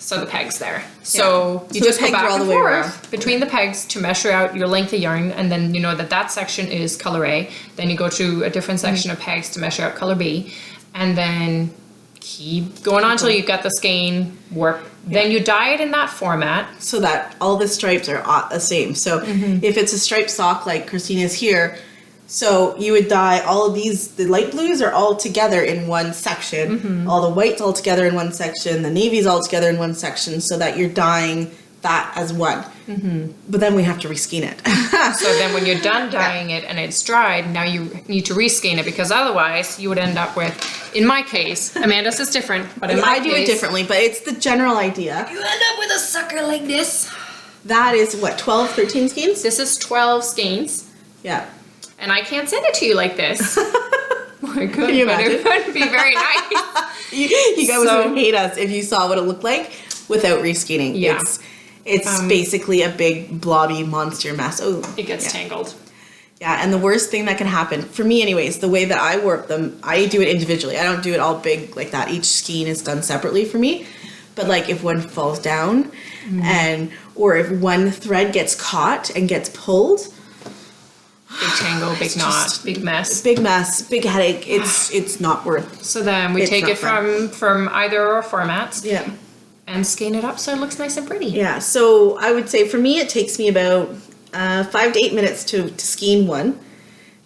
So the pegs there. So you So just the go pegs back are all and the way around. forth between the pegs to measure out your length of yarn, and then you know that section is color A. Then you go to a different section of pegs to measure out color B, and then keep going on until you've got the skein warp. Then you dye it in that format. So that all the stripes are the same. So if it's a striped sock like Christina's here, so you would dye all of these, the light blues are all together in one section, all the whites all together in one section, the navies all together in one section, so that you're dyeing that as one. But then we have to reskein it. So then when you're done dyeing it and it's dried, now you need to reskein it, because otherwise you would end up with, in my case, Amanda's is different, but in my I do it differently, but it's the general idea. You end up with a sucker like this. That is what, 12, 13 skeins? This is 12 skeins. Yeah. And I can't send it to you like this. I could, Can you but imagine? it would be very nice. You guys would hate us if you saw what it looked like without reskeining. Yeah. It's basically a big blobby monster mess. Oh, It gets tangled. Yeah, and the worst thing that can happen, for me anyways, the way that I warp them, I do it individually. I don't do it all big like that. Each skein is done separately for me. But like if one falls down or if one thread gets caught and gets pulled, Big tangle, big knot, big mess. big mess, big headache. It's not worth. So then we It's take not it from either or formats Yeah. and skein it up so it looks nice and pretty. Yeah, so I would say for me it takes me about 5 to 8 minutes to skein one,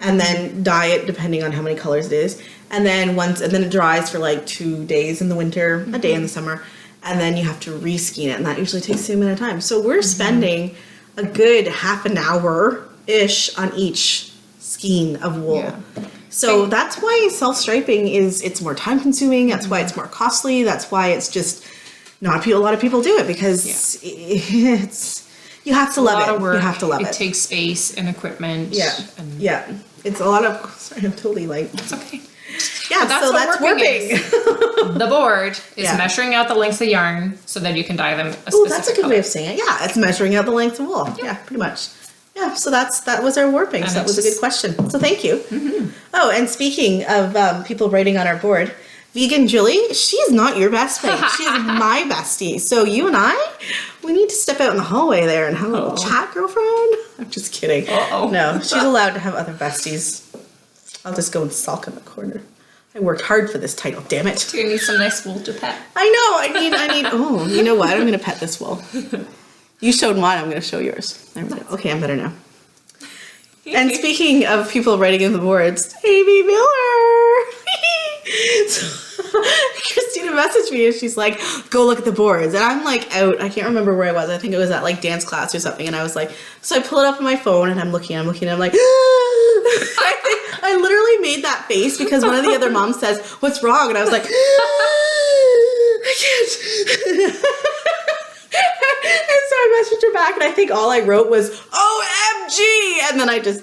and then dye it depending on how many colors it is, and then it dries for like 2 days in the winter, a day in the summer, and then you have to reskein it, and that usually takes the amount of time. So we're spending a good half an hour ish on each skein of wool. Yeah. So that's why self-striping it's more time consuming, that's why it's more costly, that's why it's just not a lot of people do it, because it's you have to love it. You have to love it. It takes space and equipment. Yeah. And Yeah. It's a lot of sorry, I'm totally like it's okay. yeah, But so that's warping. The board is Yeah. measuring out the lengths of yarn so that you can dye them a Oh, specific that's a good color. way of saying it. Yeah, it's measuring out the length of wool. Yeah, pretty much. Yeah, so that was our warping. And So that it's was a good just- question. So thank you. Oh, and speaking of people writing on our board, veganjilly, she's not your best friend. She is my bestie. So you and I, we need to step out in the hallway there and have a little chat, girlfriend. I'm just kidding. Uh-oh. No, she's allowed to have other besties. I'll just go and sulk in the corner. I worked hard for this title, damn it. Do you need some nice wool to pet? I know, I need, oh, you know what? I'm going to pet this wool. You showed mine, I'm going to show yours. There we go. Okay, I'm better now. And speaking of people writing in the boards, Amy Miller! So, Christina messaged me and she's like, go look at the boards. And I'm like out, I can't remember where I was. I think it was at like dance class or something. And I was like, so I pull it up on my phone and I'm looking, and I'm like, I literally made that face because one of the other moms says, what's wrong? And I was like, I can't. And so I messaged her back, and I think all I wrote was OMG, and then I just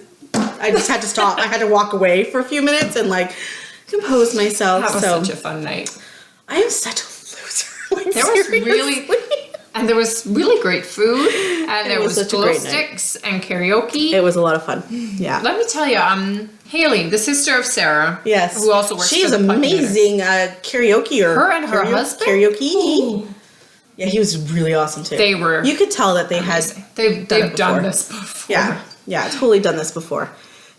had to stop. I had to walk away for a few minutes and like compose myself. That was so such a fun night. I am such a loser. Like, There was seriously. And there was really great food, and there was such a glow great night. sticks and karaoke. It was a lot of fun. Yeah. Let me tell you, Haley, the sister of Sarah, Yes. who also works She's for the amazing karaoke or Her and her husband? karaoke. Ooh. Yeah, he was really awesome too. They were You could tell that they had They've it done before. this before. Yeah, totally done this before.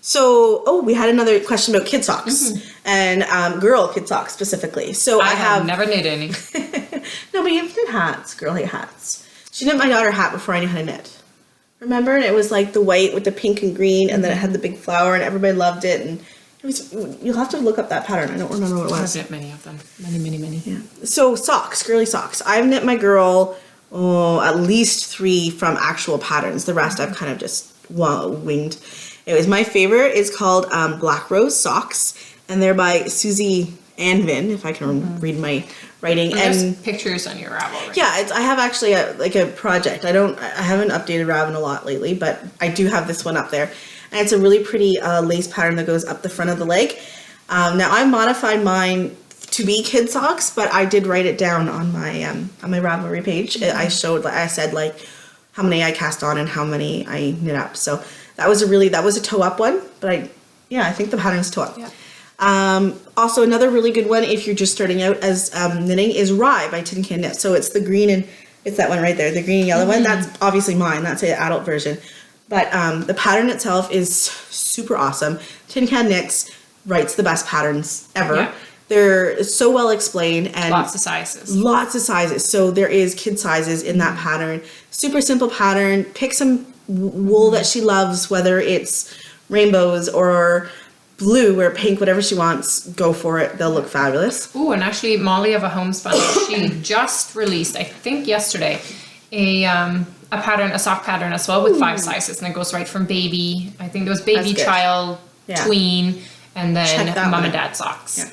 So, we had another question about kid socks and girl kid socks specifically. So I I have have never knit any. no, but you've knit hats, girly hats. She knit my daughter a hat before I knew how to knit. Remember? And it was like the white with the pink and green, and then it had the big flower, and everybody loved it. And it was. You'll have to look up that pattern. I don't remember what it I've was. knit many of them. Many. Yeah. So socks, girly socks. I've knit my girl at least 3 from actual patterns. The rest I've kind of just winged. Anyways, my favorite is called Black Rose Socks, and they're by Susie Anvin, if I can read my writing. And there's And pictures on your Ravelry. yeah, I have actually a project. I haven't updated Raven a lot lately, but I do have this one up there. And it's a really pretty lace pattern that goes up the front of the leg. Now I modified mine to be kid socks, but I did write it down on my Ravelry page. I said like how many I cast on and how many I knit up. So that was a toe up one, but I think the pattern's toe up. Yeah. Also, another really good one if you're just starting out as knitting is Rye by Tin Can Knit. So it's the green and it's that one right there, the green and yellow one. That's obviously mine. That's an adult version. But the pattern itself is super awesome. Tin Can Knits writes the best patterns ever. Yeah. They're so well explained and Lots of sizes. Lots of sizes. So there is kid sizes in that pattern. Super simple pattern. Pick some wool that she loves, whether it's rainbows or blue or pink, whatever she wants, go for it. They'll look fabulous. Ooh, and actually Molly of a Homespun, she just released, I think yesterday, a pattern, a sock pattern as well with 5 sizes, and it goes right from baby, I think there was baby, child, tween, and then mom and dad socks. Yeah.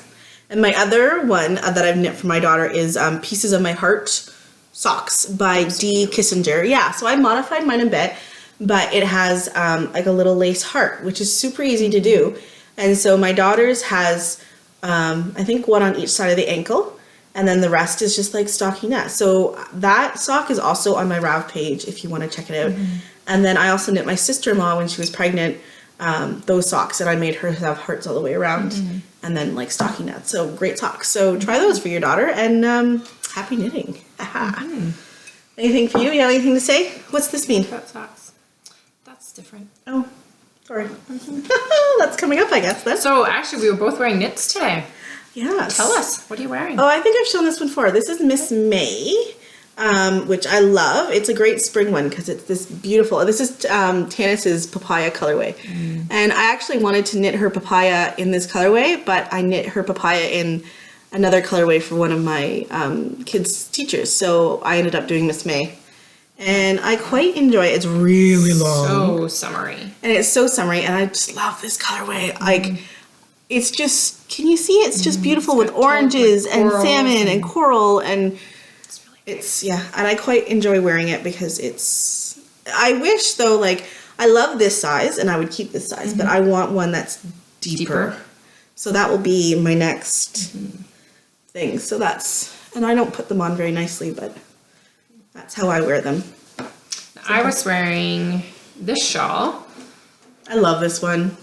And my other one that I've knit for my daughter is Pieces of My Heart Socks by D. Kissinger. Yeah, so I modified mine a bit, but it has like a little lace heart, which is super easy to do. And so my daughter's has, I think, one on each side of the ankle, and then the rest is just like stockinette. So that sock is also on my Rav page if you want to check it out. And then I also knit my sister-in-law when she was pregnant, those socks, and I made her have hearts all the way around, and then like stockinette. So great socks. So try those for your daughter, and happy knitting. Anything for you? You have anything to say? What's this mean? That socks. That's different. Oh. Sorry. That's coming up, I guess, then. So, actually, we were both wearing knits today. Yes. Tell us. What are you wearing? Oh, I think I've shown this one before. This is Miss May, which I love. It's a great spring one because it's this beautiful... This is Tanis's papaya colorway. And I actually wanted to knit her papaya in this colorway, but I knit her papaya in another colorway for one of my kids' teachers. So I ended up doing Miss May. And I quite enjoy it. It's really long. So summery. And it's so summery, and I just love this colorway. Like, it's just, can you see it? It's just beautiful with oranges and salmon and coral, and it's, yeah. And I quite enjoy wearing it because it's, I wish though, like, I love this size, and I would keep this size, but I want one that's deeper. So that will be my next thing. So that's, and I don't put them on very nicely, but that's how I wear them. I was wearing this shawl. I love this one.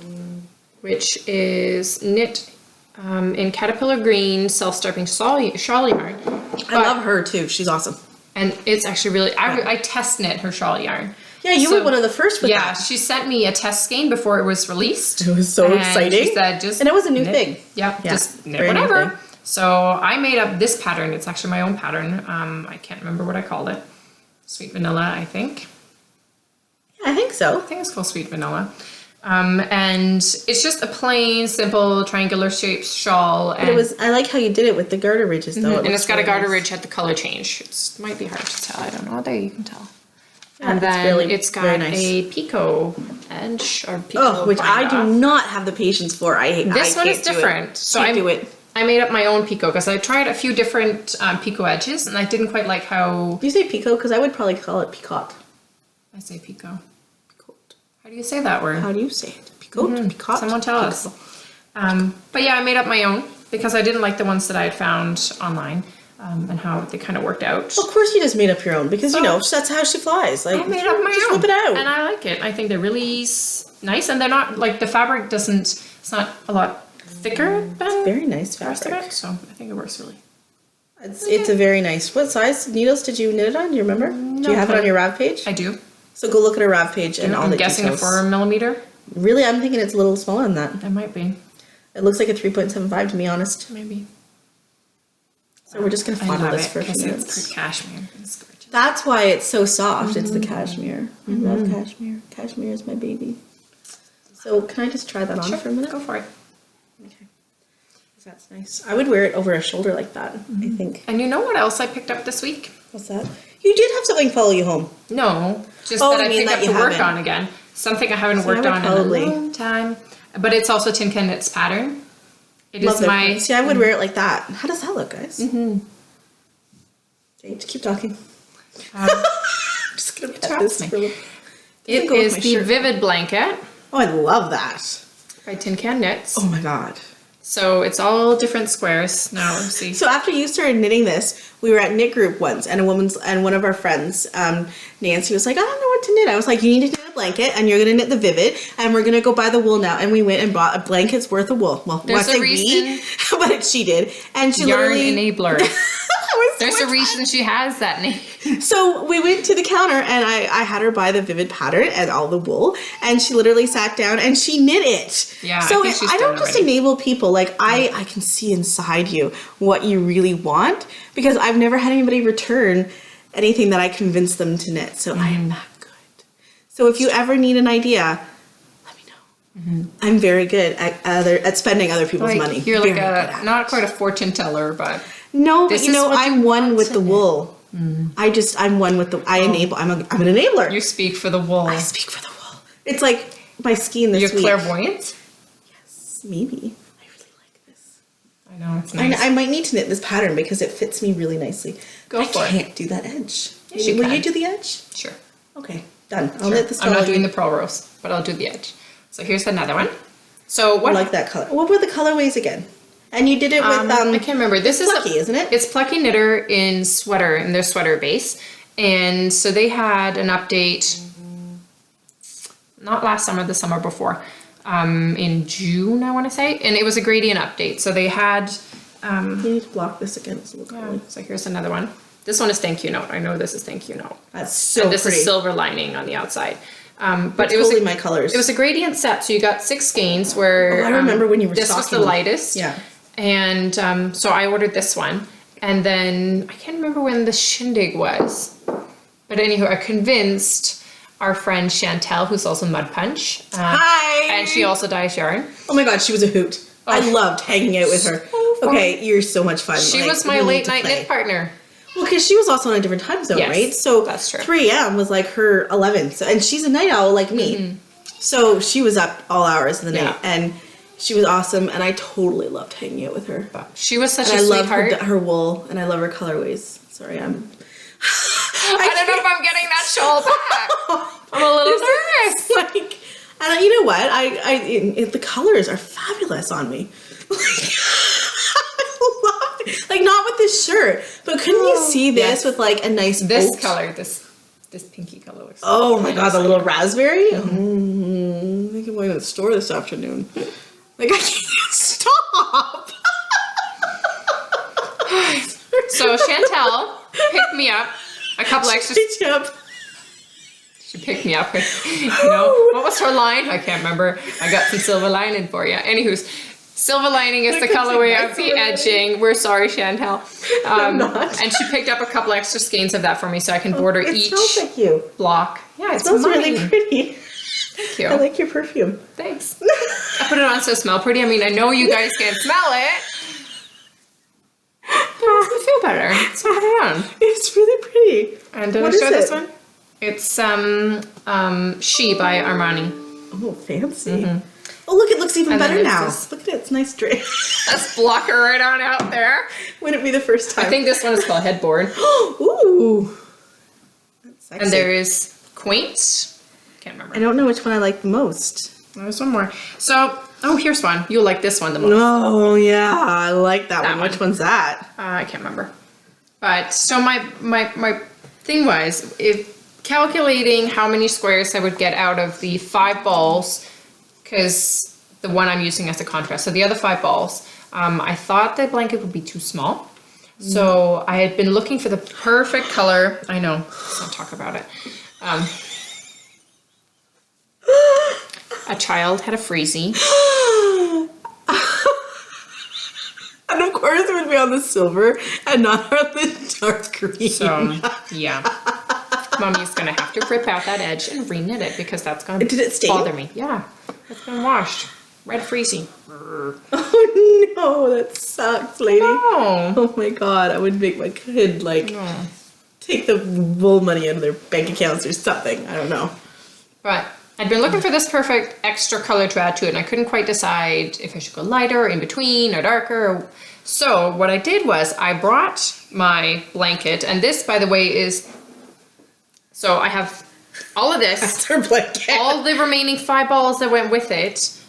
Which is knit in Caterpillargreen self-striping shawl yarn. I love her too. She's awesome. And it's actually really, I test knit her shawl yarn. Yeah, you were one of the first with that. Yeah, she sent me a test skein before it was released. It was so exciting. She said, just and it was a new knit. thing. Yeah, just knit whatever. So I made up this pattern. It's actually my own pattern. I can't remember what I called it. Sweet Vanilla, I think. Yeah, I think so. I think it's called Sweet Vanilla. And it's just a plain, simple, triangular shaped shawl. And it was, I like how you did it with the garter ridges though. And it's got a garter ridge at the color change. It might be hard to tell. I don't know. There you can tell. And then it's got a picot edge or picot which I do not have the patience for. This one is different. So I made up my own picot because I tried a few different picot edges, and I didn't quite like how... Do you say picot? Because I would probably call it picot. I say picot. Picot. How do you say that word? How do you say it? Picot? Picot? Someone tell us. But yeah, I made up my own because I didn't like the ones that I had found online. And how they kind of worked out. Of course you just made up your own because, you know, that's how she flies. Like, I made up my own. Just whip it out. And I like it. I think they're really nice, and they're not, like, the fabric doesn't, it's not a lot thicker than it's very nice fabric. The rest of it, so I think it works really. It's a very nice. What size needles did you knit it on? Do you remember? No, do you have it on your Rav page? I do. So go look at our Rav page and all the details. I'm guessing a 4mm. Really? I'm thinking it's a little smaller than that. It might be. It looks like a 3.75 to be honest. Maybe. So we're just going to fondle this for a few minutes. It's cashmere. That's why it's so soft. It's the cashmere. I love cashmere. Cashmere is my baby. So can I just try that on for a minute? Go for it. Okay. That's nice. I would wear it over a shoulder like that, I think. And you know what else I picked up this week? What's that? You did have something follow you home. No, just that I picked up to work on again. Something I haven't worked on in a long time. But it's also Tin Can Knit's pattern. It is my... See, I would wear it like that. How does that look, guys? Okay, just keep talking. I'm just going to pet this. It is the Vivid Blanket. Oh, I love that. By Tin Can Knits. Oh my god. So it's all different squares. Now, let's see. So after you started knitting this, we were at knit group once, and one of our friends, Nancy, was like, I don't know what to knit. I was like, you need to knit a blanket, and you're gonna knit the vivid, and we're gonna go buy the wool now. And we went and bought a blanket's worth of wool. Well, There's I say we, but she did, and she Yarn literally enabler. There's a reason she has that name. So we went to the counter, and I had her buy the vivid pattern and all the wool, and she literally sat down and she knit it. Yeah, so I think she's I don't done just already. enable people. Like I can see inside you what you really want, because I've never had anybody return anything that I convinced them to knit. So I am that good. So if you ever need an idea, let me know. I'm very good at spending other people's money. You're like Very good at not quite a fortune teller, but no, this but you is know, what you I'm one want with to the knit. wool. I'm one with the. I enable. I'm an enabler. you speak for the wool. I speak for the wool. It's like my skiing this You're week. clairvoyant? Yes, maybe. I really like this. I know, it's nice. I might need to knit this pattern because it fits me really nicely. Go for I it. can't do that edge. Yes, you Will can. you do the edge? Sure. Okay, done. I'll Sure. knit the I'm not style. doing the pearl rows, but I'll do the edge. So here's another one. So I what? like that color. What were the colorways again? And you did it with I can't remember. This is Plucky, isn't it? It's Plucky Knitter in their sweater base. And so they had an update, not last summer, the summer before, in June, I want to say. And it was a gradient update. So they had, You need to block this again. It's a little yeah, curly. so here's another one. This one is Thank You Note. I know this is Thank You Note. That's so And this pretty. is silver lining on the outside. But It's it was totally my colors. It was a gradient set, so you got 6 skeins where Oh, I remember when you were this was the stocking them. lightest. Yeah. And so I ordered this one. And then I can't remember when the shindig was. But anywho, I convinced our friend Chantel, who's also Mud Punch. Hi! And she also dyes yarn. Oh my god, she was a hoot. I loved hanging out with her. So fun. Okay, you're so much fun. She Like, was my we need late to night play. knit partner. Well, because she was also on a different time zone, Yes, right? So that's true. 3 a.m. was like her 11. So, and she's a night owl like me. So she was up all hours of the night. Yeah. And she was awesome. And I totally loved hanging out with her. She was such And a I love sweetheart. her wool. And I love her colorways. Sorry, I'm... I don't know if I'm getting that shawl back. I'm a little nervous. Like, and you know what? The colors are fabulous on me. I love it. Like, not with this shirt, but couldn't you see this yes. with like a nice This oat? color, this pinky color looks Oh my god, the little raspberry. I think I'm going to the store this afternoon. Like, I can't stop. So Chantel picked me up a couple extra. She picked me up with, what was her line? I can't remember. I got some silver lining for you. Anywho, silver lining is the colorway of the edging. We're sorry, Chantel. I'm not. And she picked up a couple extra skeins of that for me so I can border It each smells like you. block. Yeah, It it's smells money. really pretty. Thank you. I like your perfume. Thanks. I put it on so it smell pretty. I mean, I know you guys can't smell it. But it makes me feel better. So put it on. It's really pretty. And did What I show is this it? one? It's She by Armani. Oh, fancy. Oh, look, it looks even And then better there's now. this- Look at it, it's nice dress. Let's block her right on out there. Wouldn't it be the first time? I think this one is called Headboard. Ooh. That's sexy. And there is Quaint. Can't remember. I don't know which one I like the most. There's one more. So, here's one. You'll like this one the most. Oh, yeah, I like that one. one. Which one's that? I can't remember. But, so my thing was, if calculating how many squares I would get out of the 5 balls, because the one I'm using as a contrast, so the other 5 balls, I thought the blanket would be too small. So I had been looking for the perfect color. I know, let's not talk about it. A child had a freezy. And of course it would be on the silver and not on the dark green. So, yeah. Mommy's gonna have to rip out that edge and re-knit it because that's gonna Did it stain? bother me. Yeah, it's been washed. Red freezy. Oh no, that sucks, lady. No. Oh my god, I would make my kid like take the wool money out of their bank accounts or something. I don't know. But I'd been looking for this perfect extra color to add to it, and I couldn't quite decide if I should go lighter, or in between, or darker. So what I did was I brought my blanket, and this, by the way, is... So I have all of this, That's her blanket. all the remaining 5 balls that went with it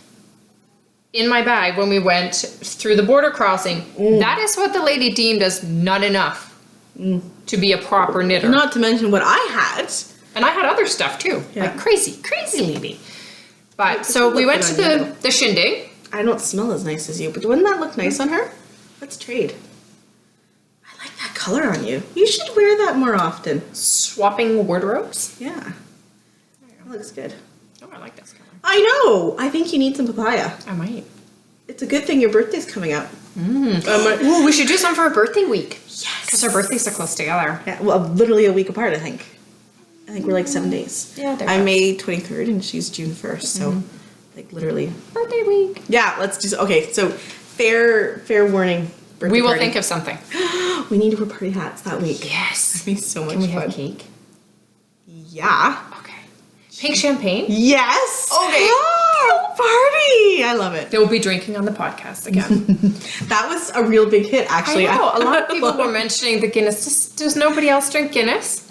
in my bag when we went through the border crossing. That is what the lady deemed as not enough to be a proper knitter. Not to mention what I had. And I had other stuff too. Yeah. Like crazy lady. But so we went to the shindig. I don't smell as nice as you, but wouldn't that look nice on her? Let's trade. I like that color on you. You should wear that more often. Swapping wardrobes. Yeah. That looks good. Oh, I like this color. I know. I think you need some papaya. I might. It's a good thing your birthday's coming up. Ooh, we should do some for our birthday week. Yes. Because our birthdays are close together. Yeah, well, literally a week apart, I think. I think we're like 7 days. Yeah, they're I'm May 23rd and she's June 1st, so like literally. Birthday week. Yeah, let's do. Okay, so fair warning. We will think of something. We need to wear party hats that week. Yes. It'd be so much Can we fun. have cake? Yeah. Okay. Pink champagne? Yes. Okay. Party. I love it. They will be drinking on the podcast again. That was a real big hit, actually. I know. A lot of people were mentioning the Guinness. Does nobody else drink Guinness?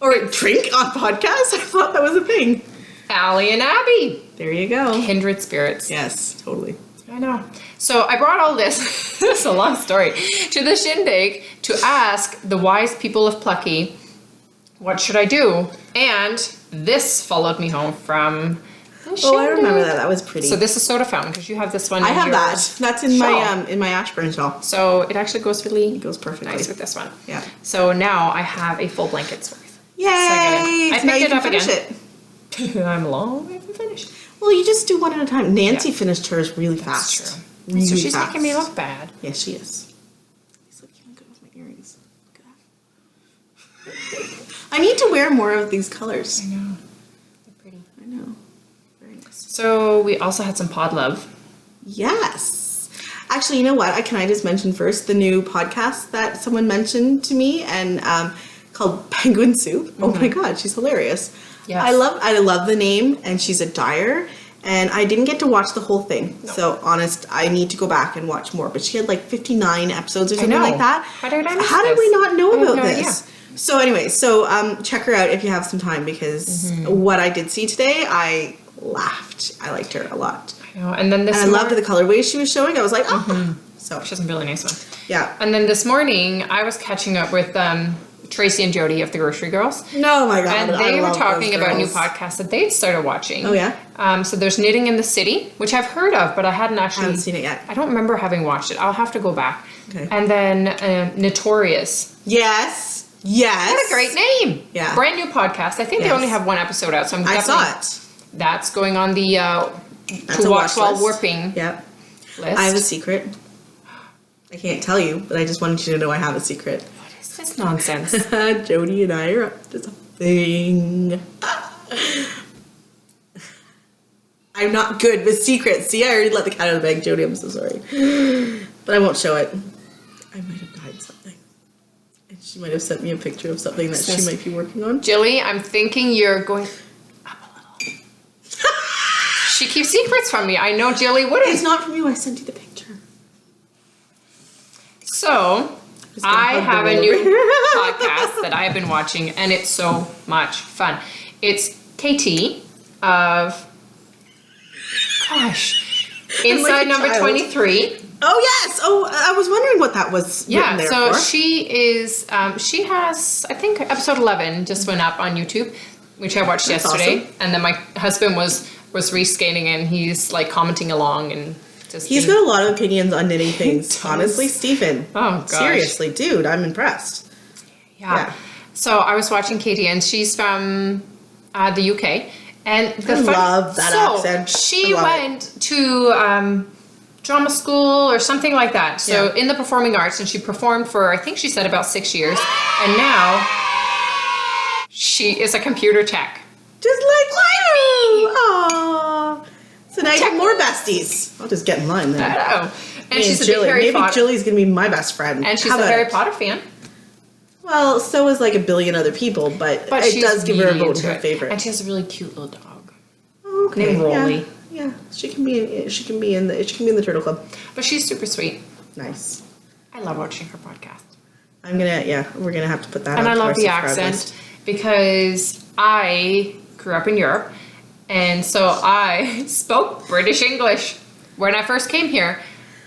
Or drink on podcasts? I thought that was a thing. Allie and Abby. There you go. Kindred spirits. Yes, totally. I know. So I brought all this, this is a long story, to the shindig to ask the wise people of Plucky, what should I do? And this followed me home from the shindig. Oh, I remember that. That was pretty. So this is soda fountain, because you have this one. I in have your that. That's in my Ashburn shawl. So it actually goes really It goes perfectly. nice with this one. Yeah. So now I have a full blanket's worth. Yay! I So now picked you it can up finish again. it. I'm a long way from finished. Well, you just do one at a time. Nancy finished hers really fast. That's true. Really So she's fast. making me look bad. Yes, she is. These look even good with my earrings. Look at that. I need to wear more of these colors. I know. They're pretty. I know. Very nice. So we also had some pod love. Yes. Actually, you know what? Can I just mention first the new podcast that someone mentioned to me and called Penguin Soup. Oh my god, she's hilarious. Yes. I love the name, and she's a dyer. And I didn't get to watch the whole thing. No. So honest, I need to go back and watch more. But she had like 59 episodes or something like that. How did I miss How did this? we not know about no this? Idea. So anyway, check her out if you have some time, because what I did see today, I laughed. I liked her a lot. I know. And then I loved the colorways she was showing. I was like, oh. So she has a really nice one. Yeah. And then this morning, I was catching up with Tracy and Jody of the Grocery Girls. No, my God. And they were talking about new podcasts that they'd started watching. Oh, yeah? So there's Knitting in the City, which I've heard of, but I hadn't actually... I haven't seen it yet. I don't remember having watched it. I'll have to go back. Okay. And then Notorious. Yes. Yes. What a great name. Yeah. Brand new podcast. I think they only have one episode out, so I'm definitely... I saw it. That's going on the That's to watch while list. warping Yep. list. I have a secret. I can't tell you, but I just wanted you to know I have a secret. What is this nonsense? Jody and I are up to something. I'm not good with secrets. See, I already let the cat out of the bag, Jody. I'm so sorry. But I won't show it. I might have died something. And she might have sent me a picture of something that she might be working on. Jilly, I'm thinking you're going up a little. She keeps secrets from me. I know Jilly wouldn't. It's not from you. I sent you the picture. So, I have a new podcast that I have been watching, and it's so much fun. It's KT of, Inside Number 23. Oh, yes. Oh, I was wondering what that was written there so for. she is, she has, I think episode 11 just went up on YouTube, which I watched yesterday. Awesome. And then my husband was rescanning, and he's like commenting along and He's got a lot of opinions on knitting things. Honestly, Stephen. Oh, gosh. Seriously, dude, I'm impressed. Yeah. So I was watching Katie, and she's from the UK. And I love that accent. She went to drama school or something like that. So in the performing arts, and she performed for, I think she said, about 6 years. And now she is a computer tech. Just like you. Aww. So now you have more besties. I'll just get in line then. I know. And she's a big Harry Potter. Maybe Jilly's going to be my best friend. And she's a Harry Potter fan. Well, so is like a billion other people, but it does give her a vote to her favorite. And she has a really cute little dog. Okay. Named Rolly. Yeah. She can be in the Turtle Club. But she's super sweet. Nice. I love watching her podcast. We're gonna have to put that and on. And I love the accent because I grew up in Europe, and so I spoke British English when I first came here.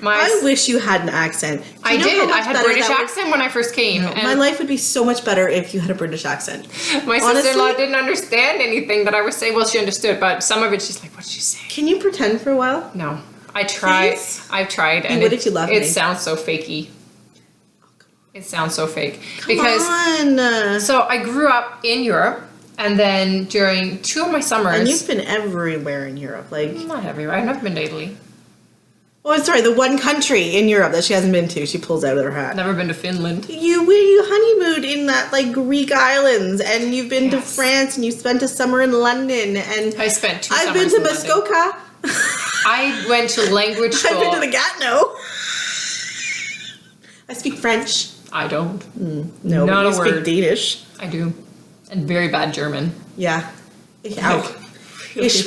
I wish you had an accent. I did. I had a British accent when I first came. No, my life would be so much better if you had a British accent. My sister-in-law didn't understand anything that I was saying. Well, she understood, but some of it she's like, what did she say? Can you pretend for a while? No. I tried. Please? I've tried. And what if you love me? It sounds so fakey. It sounds so fake. Come on. So I grew up in Europe, and then during 2 of my summers. And you've been everywhere in Europe, like. Not everywhere. I've never been to Italy. Oh, sorry, the one country in Europe that she hasn't been to, she pulls out of her hat. Never been to Finland. You honeymooned in that like Greek islands, and you've been to France, and you spent a summer in London, and I spent 2 summers I've been to in Muskoka. I went to language school. I've been to the Gatineau. I speak French. I don't. No, not but a you word. speak Danish. I do, and very bad German. Ja, ich auch. Ich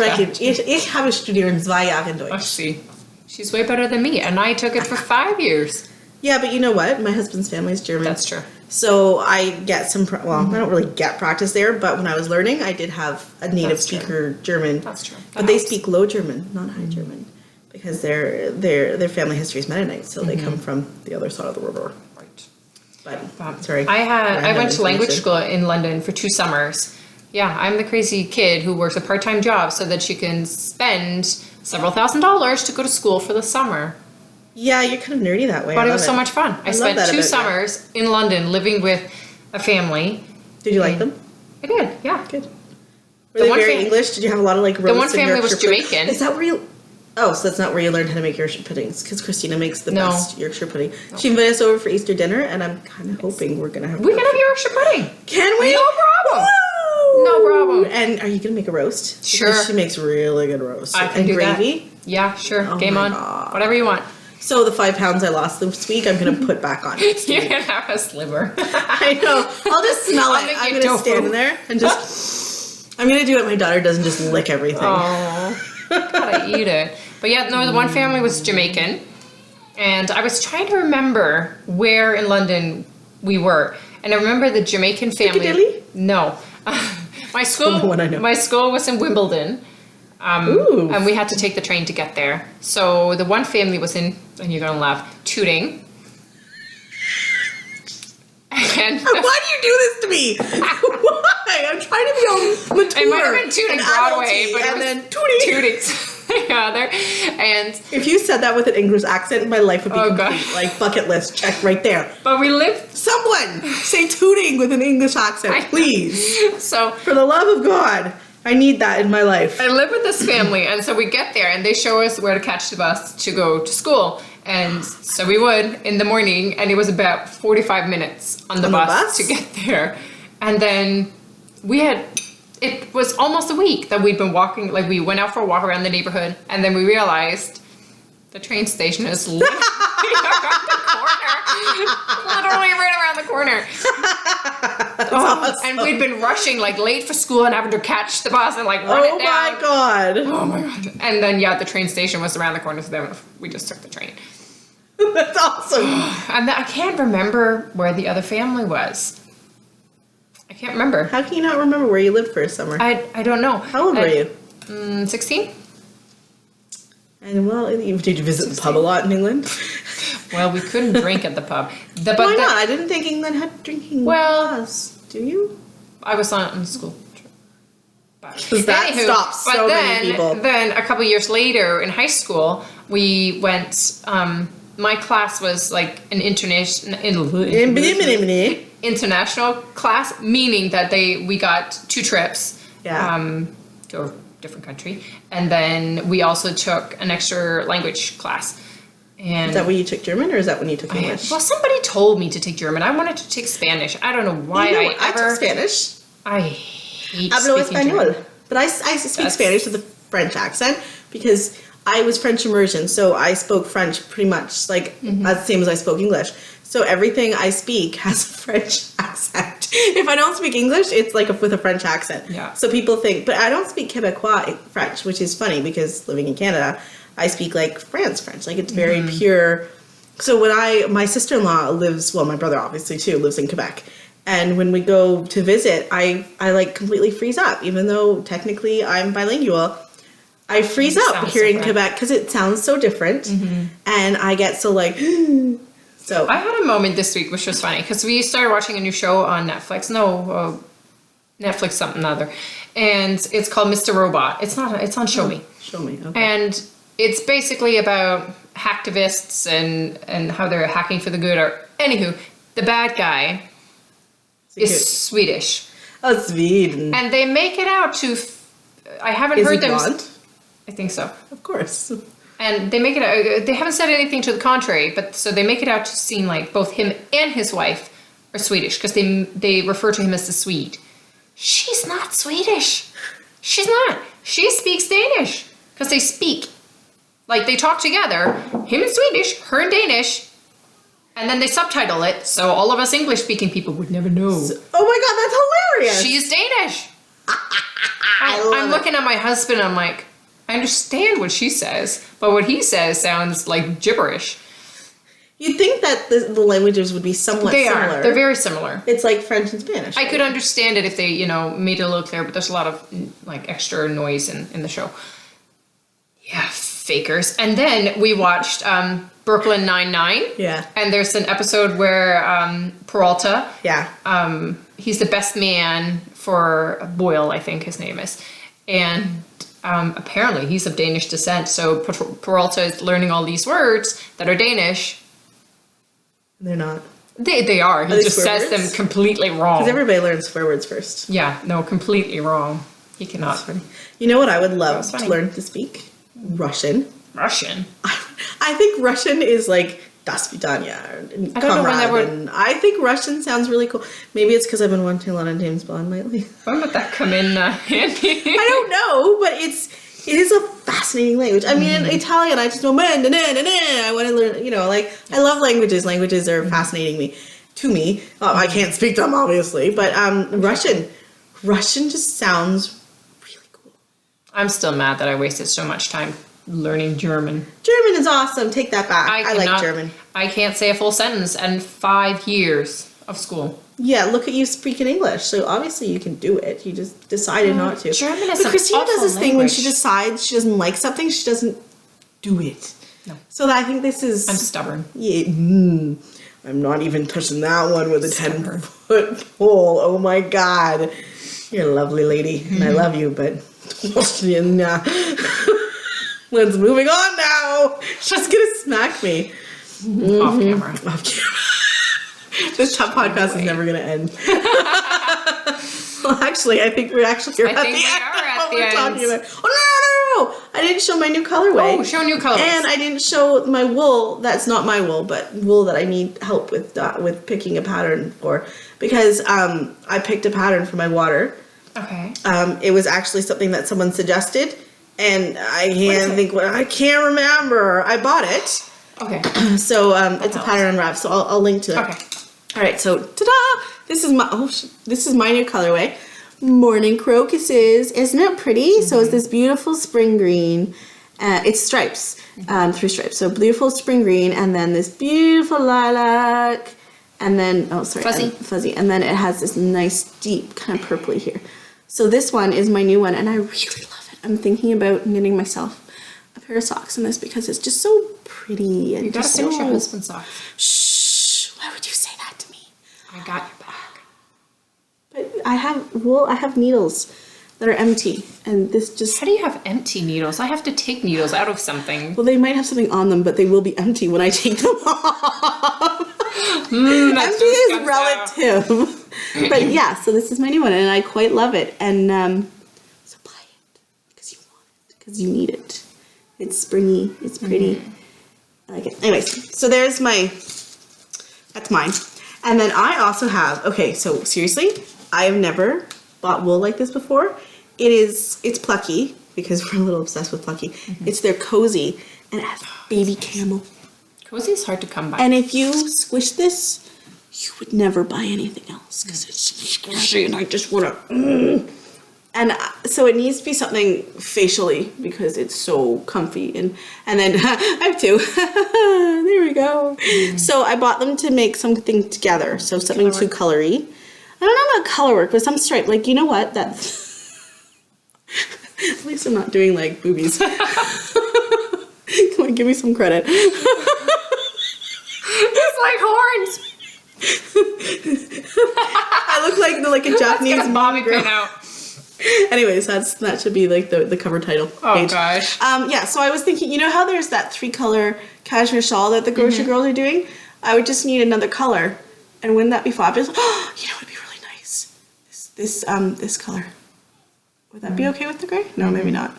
habe studiert 2 Jahre Oh, Deutsch. see. She's way better than me, and I took it for 5 years. Yeah, but you know what? My husband's family is German. That's true. So I get some, I don't really get practice there, but when I was learning, I did have a native speaker German. That's true. But they speak Low German, not High German, because their family history is Mennonite, so they come from the other side of the river. Right. But, sorry. I went to language school in London for 2 summers. Yeah, I'm the crazy kid who works a part-time job so that she can spend several $1,000s to go to school for the summer. Yeah, you're kind of nerdy that way. But it was so much fun. I spent 2 summers in London living with a family. Did you like them? I did, yeah. Good. Were they very English? Did you have a lot of like roasts? The one family was Jamaican. Is that where you... Oh, so that's not where you learned how to make Yorkshire puddings, because Christina makes the best Yorkshire pudding. No. She invited us over for Easter dinner, and I'm kind of hoping we're going to have... We can have Yorkshire pudding. Can we? No problem. Woo! No problem. And are you going to make a roast? Sure. Because she makes really good roast. I can do gravy? That. Yeah, sure. Oh Game on. God. Whatever you want. So the 5 pounds I lost this week, I'm going to put back on. You can have a sliver. I know. I'll just smell it. I'm going to stand there and just... I'm going to do what my daughter does and just lick everything. Oh, gotta eat it. But yeah, no, the one family was Jamaican. And I was trying to remember where in London we were. And I remember the Jamaican family... Piccadilly? No. My school was in Wimbledon. And we had to take the train to get there. So the one family was in, and you're gonna laugh, Tooting. And why do you do this to me? Why? I'm trying to be all mature. It might have been Tooting Broadway, but and it then Tooting. Yeah, there. And if you said that with an English accent, my life would be complete. God. Like bucket list check right there. But we lived. Someone say Tooting with an English accent, please. So for the love of God. I need that in my life. I live with this family, and so we get there, and they show us where to catch the bus to go to school. And so we would in the morning, and it was about 45 minutes on the bus to get there. And then it was almost a week that we'd been walking, like we went out for a walk around the neighborhood, and then we realized the train station is literally around the corner. Literally right around the corner. Awesome. And we'd been rushing like late for school and having to catch the bus and like run it down. My God. Oh my God. And then the train station was around the corner, so then we just took the train. That's awesome. And I can't remember where the other family was. I can't remember. How can you not remember where you lived for a summer? I don't know. How old were you? 16. And well, did you visit the pub a lot in England? Well, we couldn't drink at the pub. Why not? I didn't think England had drinking laws. Do you? I was on school trip. Because that stops so many people. Then a couple years later in high school, we went... my class was like an international class, meaning that we got 2 trips to a different country, and then we also took an extra language class. And is that when you took German, or is that when you took English? Well, somebody told me to take German. I wanted to take Spanish. I don't know why I took Spanish. I hate Hablo speaking español. German. But I speak Spanish with a French accent because I was French immersion, so I spoke French pretty much like as same as I spoke English. So everything I speak has a French accent. If I don't speak English, it's like with a French accent. Yeah. So people think, but I don't speak Quebecois French, which is funny because living in Canada, I speak like France French. Like it's very pure. So when my sister-in-law lives, well, my brother obviously too, lives in Quebec. And when we go to visit, I like completely freeze up, even though technically I'm bilingual. I freeze It up sounds here in different. Quebec because it sounds so different, and I get so like, so I had a moment this week which was funny because we started watching a new show on Netflix. Netflix something other, and it's called Mr. Robot. It's not. It's on Show Me. show me. Okay. And it's basically about hacktivists and how they're hacking for the good. Or anywho, the bad guy is Swedish, Oh, Sweden. and they make it out to. I haven't Is heard he them. blonde? I think so. Of course. And they make it out. They haven't said anything to the contrary, but so they make it out to seem like both him and his wife are Swedish because they refer to him as the Swede. She's not Swedish. She's not. She speaks Danish because they speak. Like, they talk together, him in Swedish, her in Danish, and then they subtitle it, so all of us English-speaking people would never know. Oh my god, that's hilarious! She's Danish! I love I'm it. looking at my husband, I'm like, I understand what she says, but what he says sounds like gibberish. You'd think that the languages would be somewhat similar. They're very similar. It's like French and Spanish. I could understand it if they, made it a little clear, but there's a lot of, like, extra noise in the show. Yeah, fakers. And then we watched Brooklyn Nine-Nine. Yeah. And there's an episode where Peralta, Yeah. he's the best man for Boyle, I think his name is. And apparently he's of Danish descent, so Peralta is learning all these words that are Danish. They're not. They are. He they just swear says words? them completely wrong. Because everybody learns swear words first. Yeah, no, completely wrong. He cannot. That's funny. You know what I would love That's funny. to learn to speak? Russian. Russian. I think Russian is like das vidanya, and I don't know when that comrade, word- and I think Russian sounds really cool. Maybe it's because I've been watching a lot of James Bond lately. When would that come in handy? I don't know, but it is a fascinating language. I mean, in Italian, I just know man, na, na, na, na. I want to learn, like, I love languages. Languages are fascinating to me. I can't speak them, obviously, but Russian just sounds really cool. I'm still mad that I wasted so much time learning German. German is awesome. Take that back. I like German. I can't say a full sentence in 5 years of school. Yeah, look at you speaking English. So obviously you can do it. You just decided not to. German is But an Christina does awful this thing when language. she decides she doesn't like something, she doesn't do it. No. So I think this is... I'm stubborn. Yeah, I'm not even touching that one with a Stubborn. 10-foot pole. Oh my god. You're a lovely lady, and I love you, but... Nah. Let's moving on now. She's gonna smack me. Off camera. Off camera. This top podcast is never gonna end. Well, actually, I think we're at the end. at the end. Talking about. Oh, no! I didn't show my new colorway. Oh, show new colorways. And I didn't show my wool. That's not my wool, but wool that I need help with picking a pattern for. Because I picked a pattern for my water. Okay. It was actually something that someone suggested. And I can't remember. I bought it. Okay. So it's a pattern unwrap. So I'll link to it. Okay. All right. So ta-da! This is my new colorway. Morning crocuses. Isn't it pretty? So it's this beautiful spring green. It's stripes, 3 stripes. So beautiful spring green, and then this beautiful lilac, and then fuzzy, and then it has this nice deep kind of purpley here. So this one is my new one, and I really love it. I'm thinking about knitting myself a pair of socks in this because it's just so pretty and You gotta just finish so... your husband's socks. Shh! Why would you say that to me? I got your back. But I have needles that are empty, and this just... How do you have empty needles? I have to take needles out of something. Well, they might have something on them, but they will be empty when I take them off. Empty is relative. But yeah, so this is my new one, and I quite love it. And so buy it because you want it, because you need it. It's springy. It's pretty. I like it. Anyways, so there's that's mine. And then I also have, okay, so seriously, I have never bought wool like this before. It's Plucky, because we're a little obsessed with Plucky. It's their Cozy, and it has baby camel. Cozy is hard to come by. And if you squish this, you would never buy anything else, because it's squishy, and I just want to... And so it needs to be something facially, because it's so comfy. And then I have 2. There we go. So I bought them to make something together. So something too colory. I don't know about color work, but some stripe. Like, you know what? At least I'm not doing like boobies. Come on, give me some credit. It's like horns. I look like a Japanese Let's get a bobby pin out. Anyways, that should be like the cover title. Oh page. gosh. Yeah, so I was thinking, you know how there's that 3-color cashmere shawl that the grocery girls are doing? I would just need another color. And wouldn't that be fabulous? Oh, you know what would be really nice? This color. Would that be okay with the gray? No, maybe not.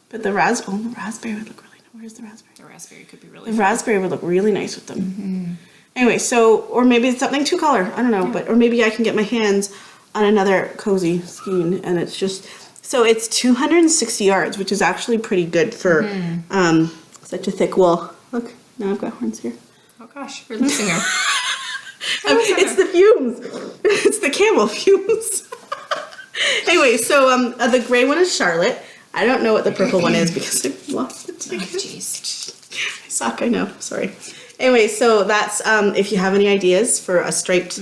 But the raspberry would look really nice. Where's the raspberry? The raspberry could be really The raspberry would look really nice with them. Anyway, so, or maybe it's something 2-color. I don't know, or maybe I can get my hands on another cozy skein, and it's just, so it's 260 yards, which is actually pretty good for such a thick wool. Look, now I've got horns here. Oh gosh, you're losing her. It's the fumes. It's the camel fumes. Anyway, so the gray one is Charlotte. I don't know what the purple one is because I've lost it. Oh jeez. I suck, I know, sorry. Anyway, so that's, if you have any ideas for a striped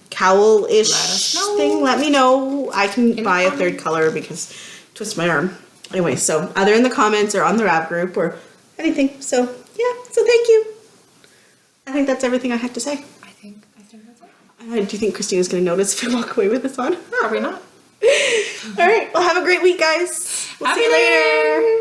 cowl-ish thing, let me know. I can buy a 3rd color because twist my arm. Anyway, so either in the comments or on the Rav group or anything. So, yeah, so thank you. I think that's everything I have to say. I think that's it. Do you think Christina's going to notice if I walk away with this on? Probably not. All right, well, have a great week, guys. We'll see you later.